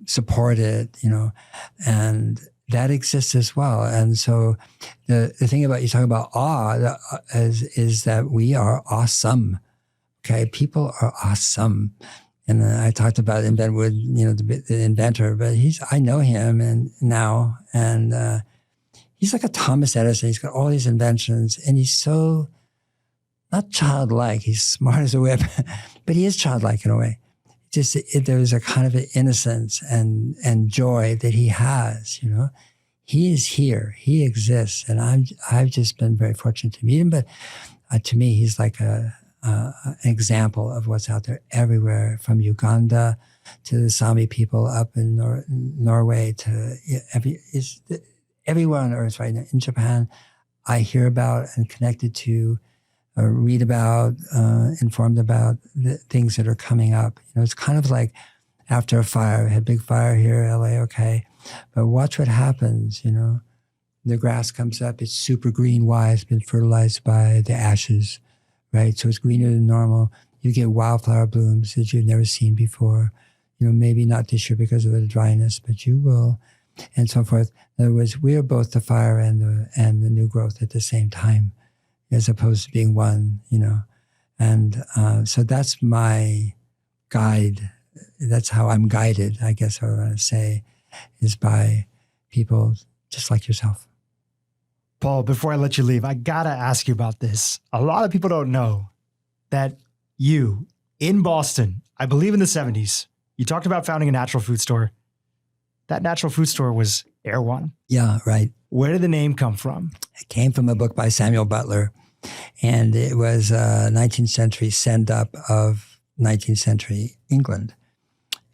support it, and that exists as well. And so the thing about, you talk about awe, is that we are awesome. Okay. People are awesome. And I talked about Ben Wood, the inventor, but I know him and he's like a Thomas Edison. He's got all these inventions and he's so not childlike. He's smart as a whip, but he is childlike in a way. There's a kind of an innocence and joy that he has, He is here. He exists. And I've just been very fortunate to meet him. But to me, he's like an example of what's out there everywhere, from Uganda to the Sami people up in Norway to everywhere on earth right now. In Japan, I hear about and connected to, read about, informed about the things that are coming up. It's kind of like after a fire. We had a big fire here, LA, okay. But watch what happens, The grass comes up, it's super green. Why? It's been fertilized by the ashes, right? So it's greener than normal. You get wildflower blooms that you've never seen before. Maybe not this year because of the dryness, but you will, and so forth. In other words, we are both the fire and the new growth at the same time, as opposed to being one, And so that's my guide. That's how I'm guided, I guess I want to say, is by people just like yourself. Paul, before I let you leave, I got to ask you about this. A lot of people don't know that you, in Boston, I believe in the 70s, you talked about founding a natural food store. That natural food store was Erewhon. Yeah, right. Where did the name come from? It came from a book by Samuel Butler. And it was a 19th century send-up of 19th century England.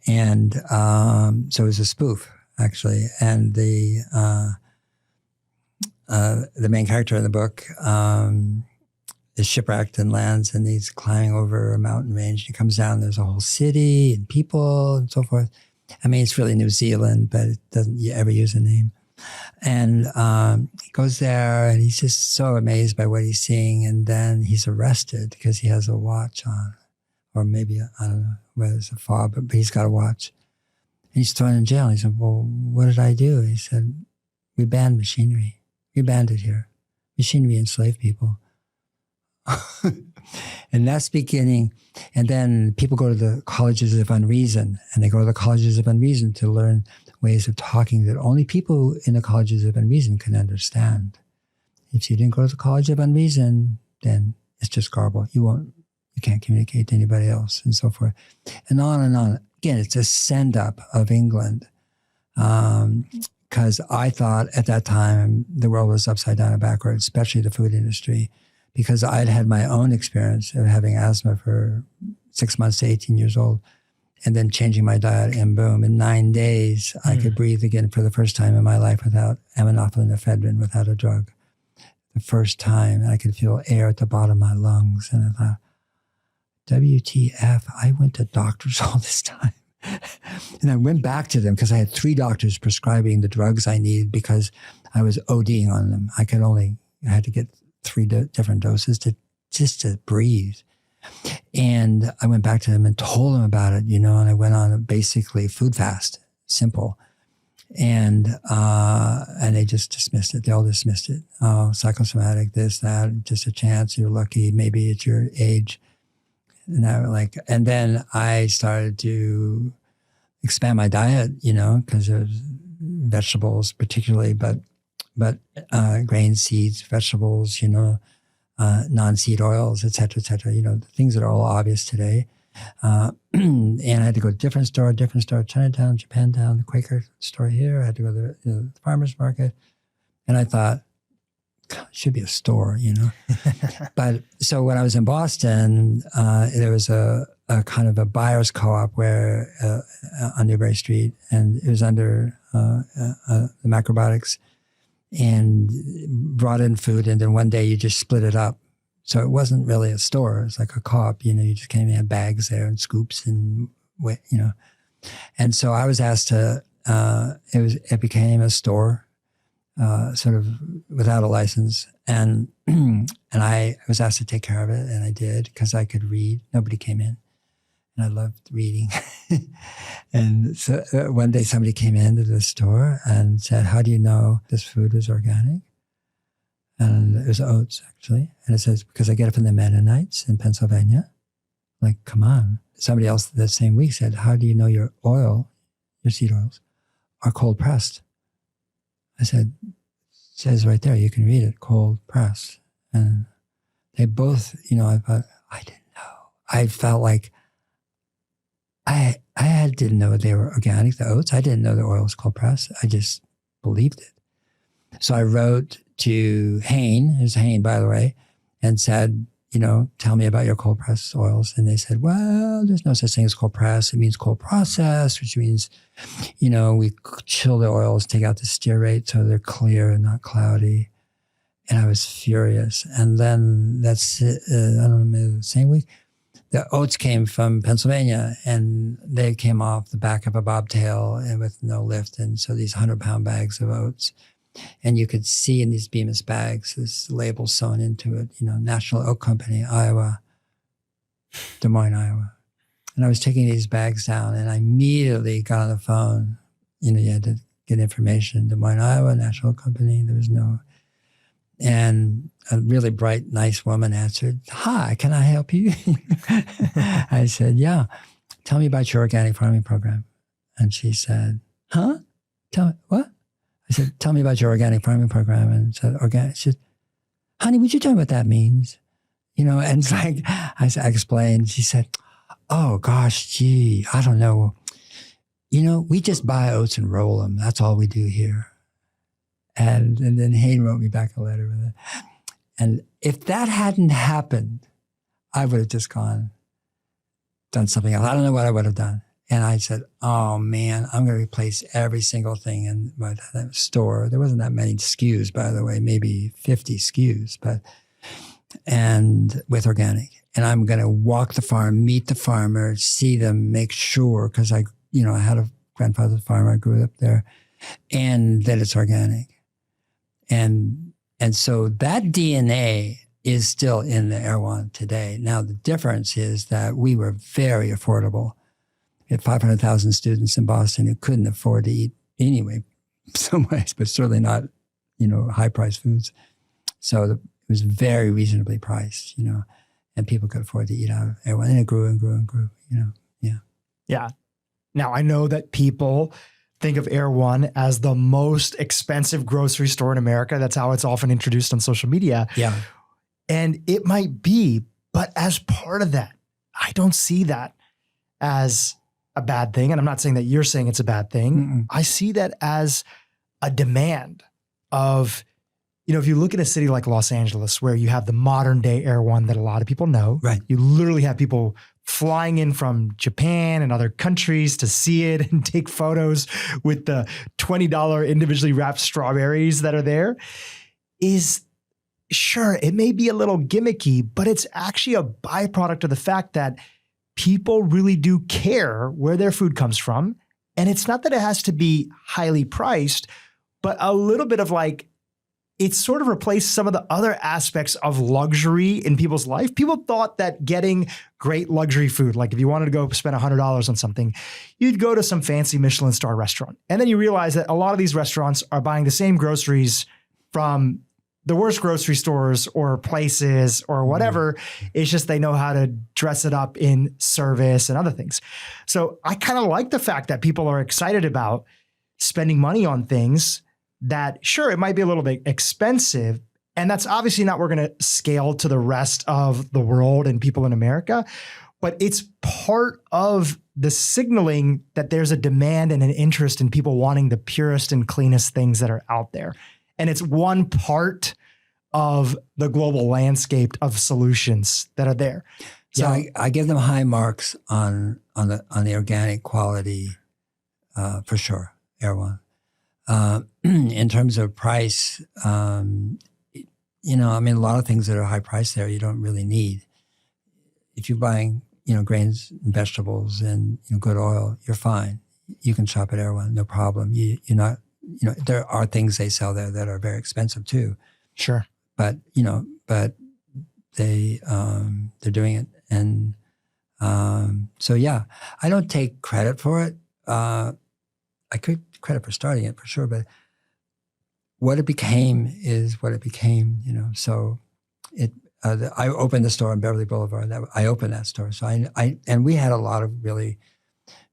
And so it was a spoof, actually. And the main character in the book is shipwrecked and lands, and he's climbing over a mountain range. He comes down, there's a whole city and people and so forth. I mean, it's really New Zealand, but it doesn't ever use a name. And he goes there and he's just so amazed by what he's seeing. And then he's arrested because he has a watch on, or maybe, I don't know whether it's a fob, but he's got a watch. And he's thrown in jail. He said, well, what did I do? He said, we banned machinery. We banned it here. Machinery enslaved people. And that's beginning. And then people go to the colleges of unreason, and they go to the colleges of unreason to learn ways of talking that only people in the colleges of unreason can understand. If you didn't go to the college of unreason, then it's just garble. You can't communicate to anybody else, and so forth. And on and on. Again, it's a send up of England. Because I thought at that time the world was upside down and backwards, especially the food industry, because I'd had my own experience of having asthma for 6 months to 18 years old, and then changing my diet, and boom, in 9 days, I could breathe again for the first time in my life without aminophylline ephedrine, without a drug. The first time, and I could feel air at the bottom of my lungs. And I thought, WTF, I went to doctors all this time. And I went back to them because I had 3 doctors prescribing the drugs I needed because I was ODing on them. I had to get 3 different doses just to breathe. And I went back to them and told them about it, and I went on a basically food fast, simple. And they just dismissed it. They all dismissed it. Oh, psychosomatic, this, that, just a chance. You're lucky. Maybe it's your age. And then I started to expand my diet, because there's vegetables particularly, but grains, seeds, vegetables, non-seed oils, et cetera, the things that are all obvious today. And I had to go to different store, Chinatown, Japantown, the Quaker store here. I had to go to the farmer's market. And I thought, should be a store, But so when I was in Boston, there was a kind of a buyer's co-op where on Newbury Street, and it was under the macrobiotics, and brought in food, and then one day you just split it up. So it wasn't really a store; it was like a co-op. You just came in, had bags there and scoops and And so I was asked to. It became a store. Sort of without a license, and I was asked to take care of it, and I did because I could read. Nobody came in, and I loved reading. And so one day somebody came into the store and said, "How do you know this food is organic?" And it was oats, actually. And it says, "Because I get it from the Mennonites in Pennsylvania." Like, come on. Somebody else that same week said, "How do you know your seed oils, are cold pressed?" I said, "It says right there, you can read it, cold press." And they both, I thought, I didn't know. I felt like I didn't know they were organic, the oats. I didn't know the oil was cold press. I just believed it. So I wrote to Hain, who's Hain, by the way, and said, tell me about your cold press oils. And they said, well, there's no such thing as cold press. It means cold process, which means, we chill the oils, take out the stearate so they're clear and not cloudy. And I was furious. And then that's, I don't know, the same week, the oats came from Pennsylvania, and they came off the back of a bobtail and with no lift. And so these 100-pound bags of oats. And you could see in these Bemis bags, this label sewn into it, National Oat Company, Iowa, Des Moines, Iowa. And I was taking these bags down, and I immediately got on the phone. You had to get information. Des Moines, Iowa, National Oat Company. There was no. And a really bright, nice woman answered, "Hi, can I help you?" I said, "Yeah. Tell me about your organic farming program." And she said, "Huh? Tell me, what?" I said, "Tell me about your organic farming program." And said, "Organic." She said, "Honey, would you tell me what that means?" And it's like, I explained. She said, "Oh, gosh, gee, I don't know. We just buy oats and roll them. That's all we do here." And then Hain wrote me back a letter with it. And if that hadn't happened, I would have just done something else. I don't know what I would have done. And I said, "Oh man, I'm going to replace every single thing in my store." There wasn't that many SKUs, by the way, maybe 50 SKUs, and with organic. And I'm going to walk the farm, meet the farmer, see them, make sure, because I had a grandfather's farm. I grew up there, and that it's organic. And so that DNA is still in the Erewhon today. Now, the difference is that we were very affordable. We had 500,000 students in Boston who couldn't afford to eat anyway, some ways, but certainly not, high-priced foods. So It was very reasonably priced, and people could afford to eat out of Air One. And it grew and grew and grew, Yeah. Yeah. Now, I know that people think of Air One as the most expensive grocery store in America. That's how it's often introduced on social media. Yeah. And it might be, but as part of that, I don't see that as a bad thing. And I'm not saying that you're saying it's a bad thing. Mm-mm. I see that as a demand of, if you look at a city like Los Angeles, where you have the modern day Air One that a lot of people know, Right. You literally have people flying in from Japan and other countries to see it and take photos with the $20 individually wrapped strawberries that are there. Is sure, it may be a little gimmicky, but it's actually a byproduct of the fact that people really do care where their food comes from. And it's not that it has to be highly priced, but a little bit of it's sort of replaced some of the other aspects of luxury in people's life. People thought that getting great luxury food, like if you wanted to go spend $100 on something, you'd go to some fancy Michelin star restaurant. And then you realize that a lot of these restaurants are buying the same groceries from the worst grocery stores or places or whatever. It's just they know how to dress it up in service and other things. So I kind of like the fact that people are excited about spending money on things that, sure, it might be a little bit expensive. And that's obviously not we're going to scale to the rest of the world and people in America, but it's part of the signaling that there's a demand and an interest in people wanting the purest and cleanest things that are out there. And it's one part of the global landscape of solutions that are there. So I give them high marks on the organic quality, for sure, Air One. In terms of price, a lot of things that are high priced there you don't really need. If you're buying, grains and vegetables and good oil, you're fine. You can shop at Air One, no problem. You're not, there are things they sell there that are very expensive too. Sure. But they're doing it, and so yeah, I don't take credit for it. I could credit for starting it for sure, but what it became is what it became, So I opened the store on Beverly Boulevard. I opened that store. So and we had a lot of really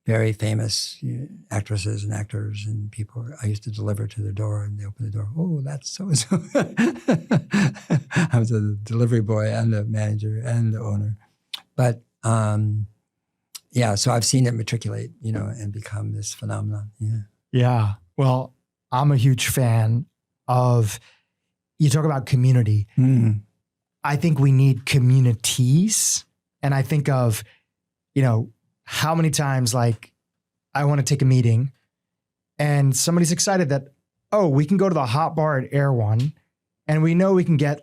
very famous actresses and actors and people. I used to deliver to their door, and they opened the door. Oh, that's so-and-so. I was a delivery boy and a manager and the owner. But yeah, so I've seen it matriculate, and become this phenomenon. Yeah. Yeah. Well, I'm a huge fan of, you talk about community. Mm. I think we need communities. And I think of, how many times I want to take a meeting and somebody's excited that, oh, we can go to the hot bar at Air One and we know we can get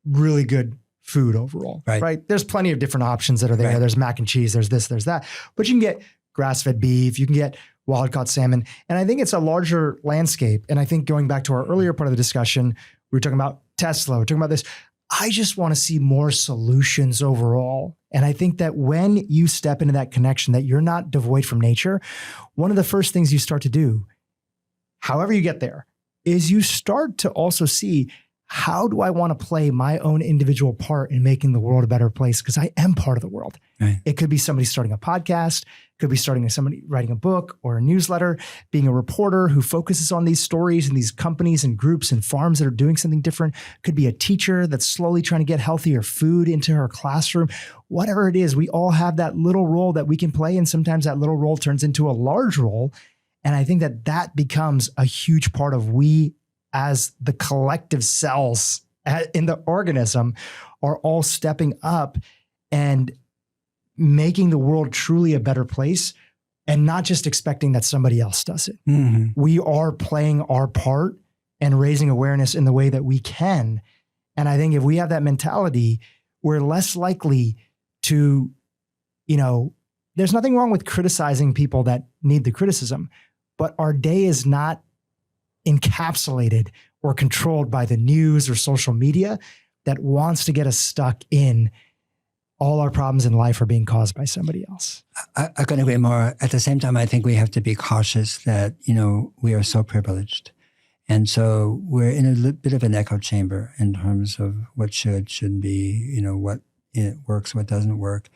really good food overall, right? There's plenty of different options that are there. Right. There's mac and cheese, there's this, there's that, but you can get grass-fed beef, you can get wild caught salmon. And I think it's a larger landscape. And I think going back to our earlier part of the discussion, we were talking about Tesla, we're talking about this. I just want to see more solutions overall. And I think that when you step into that connection, that you're not devoid from nature, one of the first things you start to do, however you get there, is you start to also see, how do I want to play my own individual part in making the world a better place? Because I am part of the world. Right. It could be somebody starting a podcast, could be somebody writing a book or a newsletter, being a reporter who focuses on these stories and these companies and groups and farms that are doing something different. Could be a teacher that's slowly trying to get healthier food into her classroom. Whatever it is, we all have that little role that we can play. And sometimes that little role turns into a large role. And I think that becomes a huge part of we as the collective cells in the organism are all stepping up and making the world truly a better place, and not just expecting that somebody else does it. Mm-hmm. We are playing our part and raising awareness in the way that we can. And I think if we have that mentality, we're less likely to, there's nothing wrong with criticizing people that need the criticism, but our day is not encapsulated or controlled by the news or social media that wants to get us stuck in all our problems in life are being caused by somebody else. I couldn't agree more. At the same time, I think we have to be cautious that, we are so privileged. And so we're in a bit of an echo chamber in terms of what shouldn't be, what it works, what doesn't work.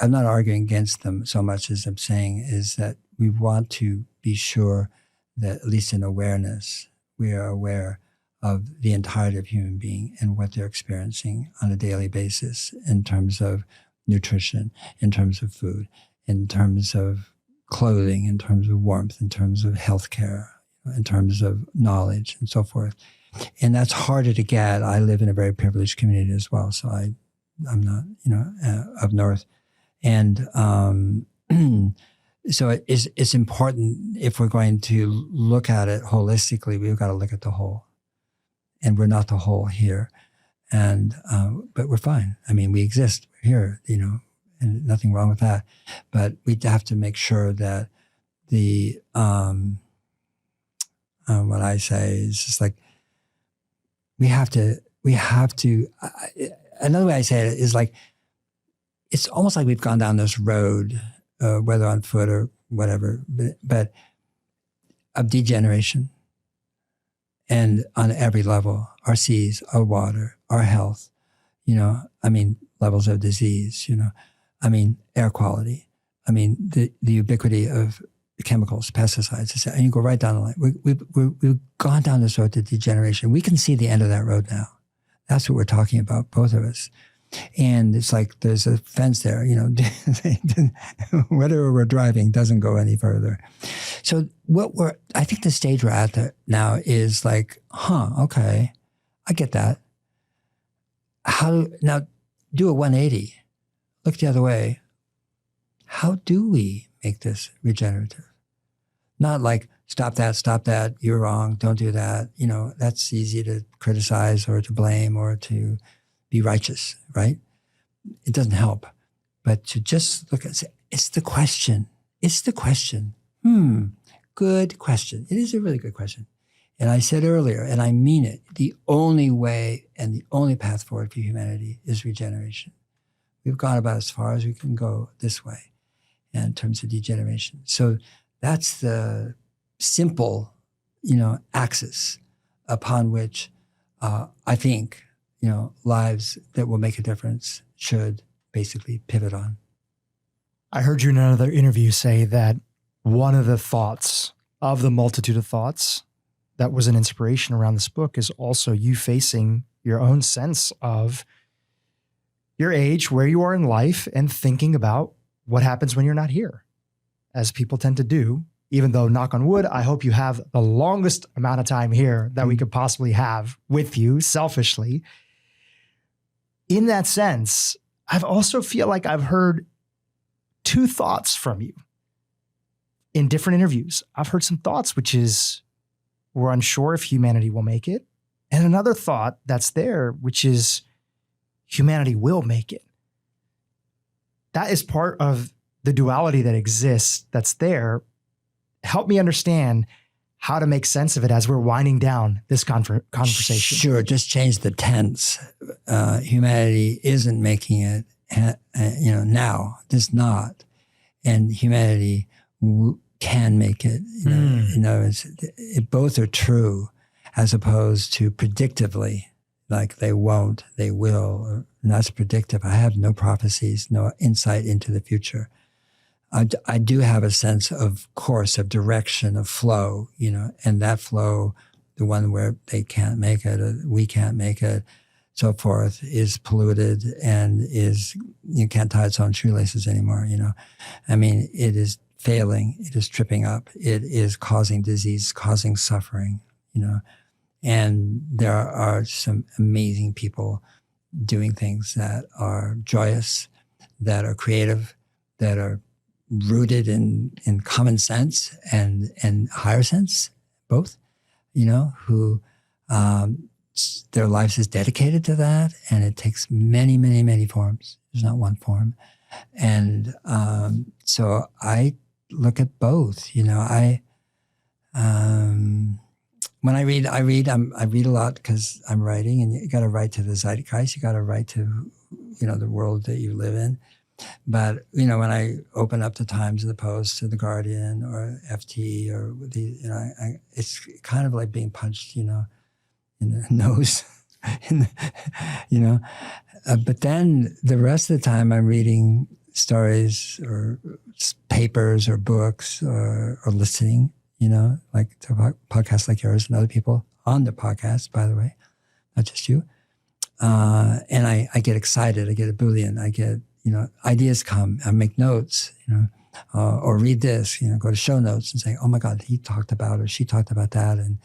I'm not arguing against them so much as I'm saying is that we want to be sure that at least in awareness, we are aware of the entirety of human being and what they're experiencing on a daily basis in terms of nutrition, in terms of food, in terms of clothing, in terms of warmth, in terms of healthcare, in terms of knowledge and so forth. And that's harder to get. I live in a very privileged community as well. So I'm not, up north. And so it's important if we're going to look at it holistically, we've got to look at the whole. And we're not the whole here. And but we're fine. I mean, we exist. We're here, and nothing wrong with that. But we have to make sure that the what I say is just like we have to. Another way I say it is like it's almost like we've gone down this road, whether on foot or whatever, but of degeneration. And on every level, our seas, our water, our health, levels of disease, air quality, the ubiquity of chemicals, pesticides, and you go right down the line. We've gone down this road to degeneration. We can see the end of that road now. That's what we're talking about, both of us. And it's like there's a fence there, whatever we're driving doesn't go any further. So I think the stage we're at now is like, okay, I get that. Now do a 180, look the other way. How do we make this regenerative? Not like, stop that, you're wrong, don't do that. That's easy to criticize or to blame or to be righteous, right? It doesn't help. But to just look at, say, it's the question. Good question. It is a really good question. And I said earlier, and I mean it, the only way and the only path forward for humanity is regeneration. We've gone about as far as we can go this way in terms of degeneration. So that's the simple, axis upon which I think, lives that will make a difference should basically pivot on. I heard you in another interview say that one of the thoughts of the multitude of thoughts that was an inspiration around this book is also you facing your own sense of your age, where you are in life, and thinking about what happens when you're not here, as people tend to do, even though, knock on wood, I hope you have the longest amount of time here that we could possibly have with you selfishly. In that sense, I've also feel like I've heard two thoughts from you in different interviews. I've heard some thoughts, which is we're unsure if humanity will make it. And another thought that's there, which is humanity will make it. That is part of the duality that exists that's there. Help me understand how to make sense of it as we're winding down this conversation. Sure, just change the tense. Humanity isn't making it, now. Does not. And humanity can make it. Both are true, as opposed to predictively, like they won't, they will. And that's predictive. I have no prophecies, no insight into the future. I do have a sense of course, of direction, of flow, and that flow, the one where they can't make it, we can't make it, so forth, is polluted and you can't tie its own shoelaces anymore, it is failing, it is tripping up, it is causing disease, causing suffering, and there are some amazing people doing things that are joyous, that are creative, that are rooted in common sense and higher sense, both, who their lives is dedicated to that, and it takes many, many, many forms. There's not one form. And so I look at both, when I read a lot because I'm writing, and you got to write to the zeitgeist. You got to write to, the world that you live in. But, when I open up the Times or the Post or the Guardian or FT or it's kind of like being punched, in the nose, but then the rest of the time I'm reading stories or papers or books or listening, like to podcasts like yours and other people on the podcast, by the way, not just you. And I get excited. I get a bullion. I get, ideas come. I make notes, or read this, go to show notes and say, oh my God, he talked about or she talked about that. And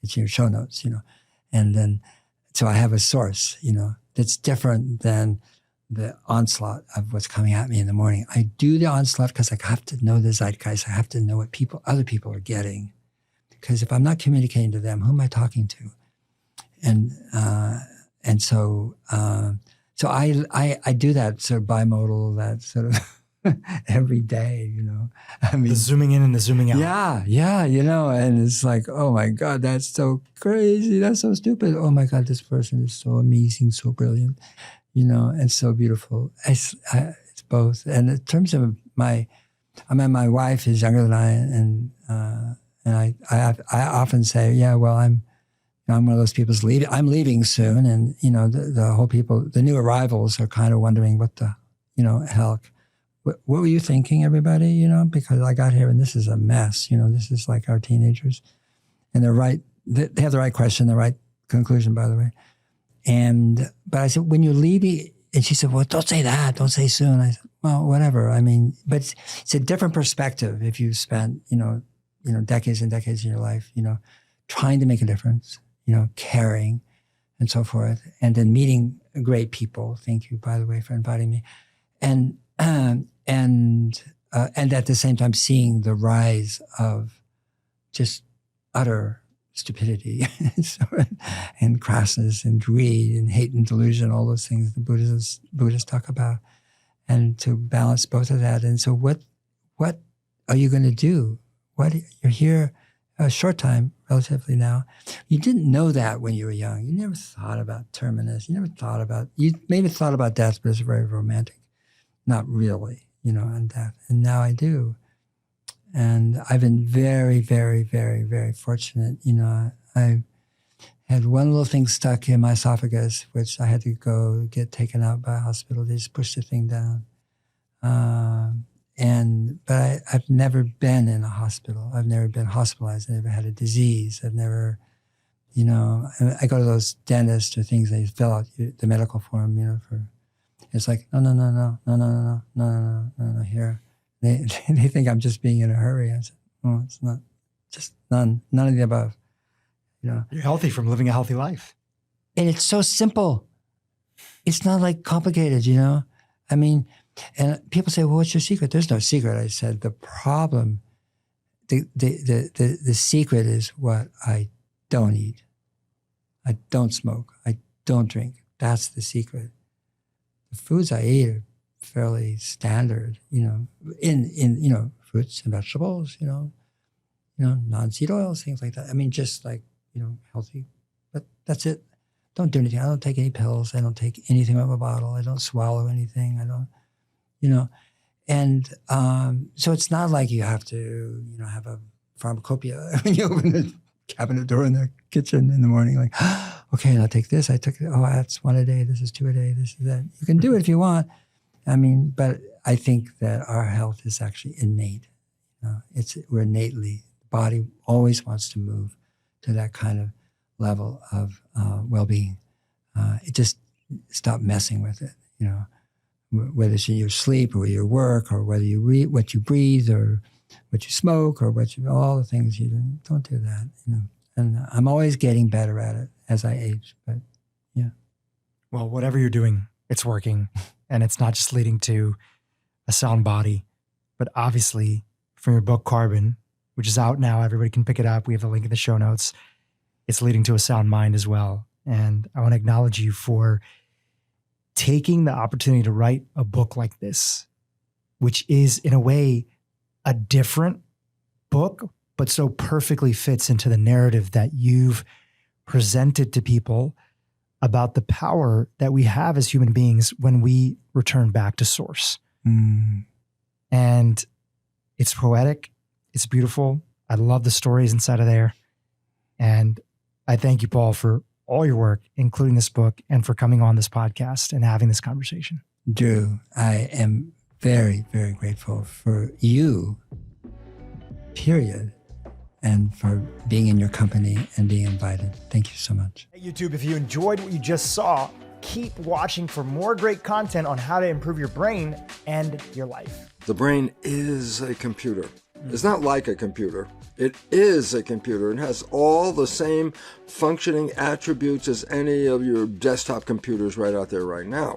it's your show notes, And then, so I have a source, that's different than the onslaught of what's coming at me in the morning. I do the onslaught because I have to know the zeitgeist. I have to know what other people are getting. Because if I'm not communicating to them, who am I talking to? And so I do that sort of bimodal, that sort of every day, I mean, the zooming in and the zooming out. Yeah, and it's like, oh my God, that's so crazy. That's so stupid. Oh my God, this person is so amazing, so brilliant, and so beautiful. It's both. And in terms of my wife is younger than I, and I often say, yeah, well, I'm one of those people leaving. I'm leaving soon, and the whole people, the new arrivals, are kind of wondering what the hell. What were you thinking, everybody? Because I got here and this is a mess. This is like our teenagers, and they're right. They have the right question, the right conclusion, by the way. But I said, when you're leaving, and she said, well, don't say that. Don't say soon. I said, well, whatever. I mean, but it's a different perspective if you've spent decades and decades in your life, trying to make a difference. Caring and so forth. And then meeting great people. Thank you, by the way, for inviting me. And at the same time, seeing the rise of just utter stupidity and crassness and greed and hate and delusion, all those things the Buddhists talk about. And to balance both of that. And so what are you going to do? You're here a short time, relatively now. You didn't know that when you were young. You never thought about terminus. You maybe thought about death, but it's very romantic. Not really, and death. And now I do. And I've been very, very, very, very fortunate. I had one little thing stuck in my esophagus, which I had to go get taken out by a hospital. They just pushed the thing down. But I've never been in a hospital. I've never been hospitalized. I never had a disease. I've never, I go to those dentists or things, they fill out the medical form, it's like, no, here. They think I'm just being in a hurry. I said, oh, it's not, just none of the above, You're healthy from living a healthy life. And it's so simple. It's not like complicated, I mean, and people say, well, what's your secret? There's no secret. I said, the problem, the secret is what I don't eat. I don't smoke. I don't drink. That's the secret. The foods I eat are fairly standard, in fruits and vegetables, non-seed oils, things like that. I mean, just like, healthy, but that's it. Don't do anything. I don't take any pills. I don't take anything out of a bottle. I don't swallow anything. I don't, and so it's not like you have to, have a pharmacopoeia when you open the cabinet door in the kitchen in the morning, like, okay, I'll take this. I took it. Oh, that's 1 a day. This is 2 a day. This is that. You can do it if you want. I mean, but I think that our health is actually innate. We're innately, the body always wants to move to that kind of level of well-being. It just stop messing with it, whether it's in your sleep or your work or whether you read what you breathe or what you smoke or all the things you do. Don't do that, And I'm always getting better at it as I age, but yeah. Well, whatever you're doing, it's working, and it's not just leading to a sound body, but obviously from your book, Carbon, which is out now, everybody can pick it up. We have the link in the show notes. It's leading to a sound mind as well. And I want to acknowledge you for taking the opportunity to write a book like this, which is in a way a different book, but so perfectly fits into the narrative that you've presented to people about the power that we have as human beings when we return back to source. And it's poetic. It's beautiful. I love the stories inside of there. And I thank you, Paul, for all your work, including this book, and for coming on this podcast and having this conversation. Dhru, I am very, very grateful for you, period, and for being in your company and being invited. Thank you so much. Hey, YouTube, if you enjoyed what you just saw, keep watching for more great content on how to improve your brain and your life. The brain is a computer. It's not like a computer. It is a computer and has all the same functioning attributes as any of your desktop computers right out there right now.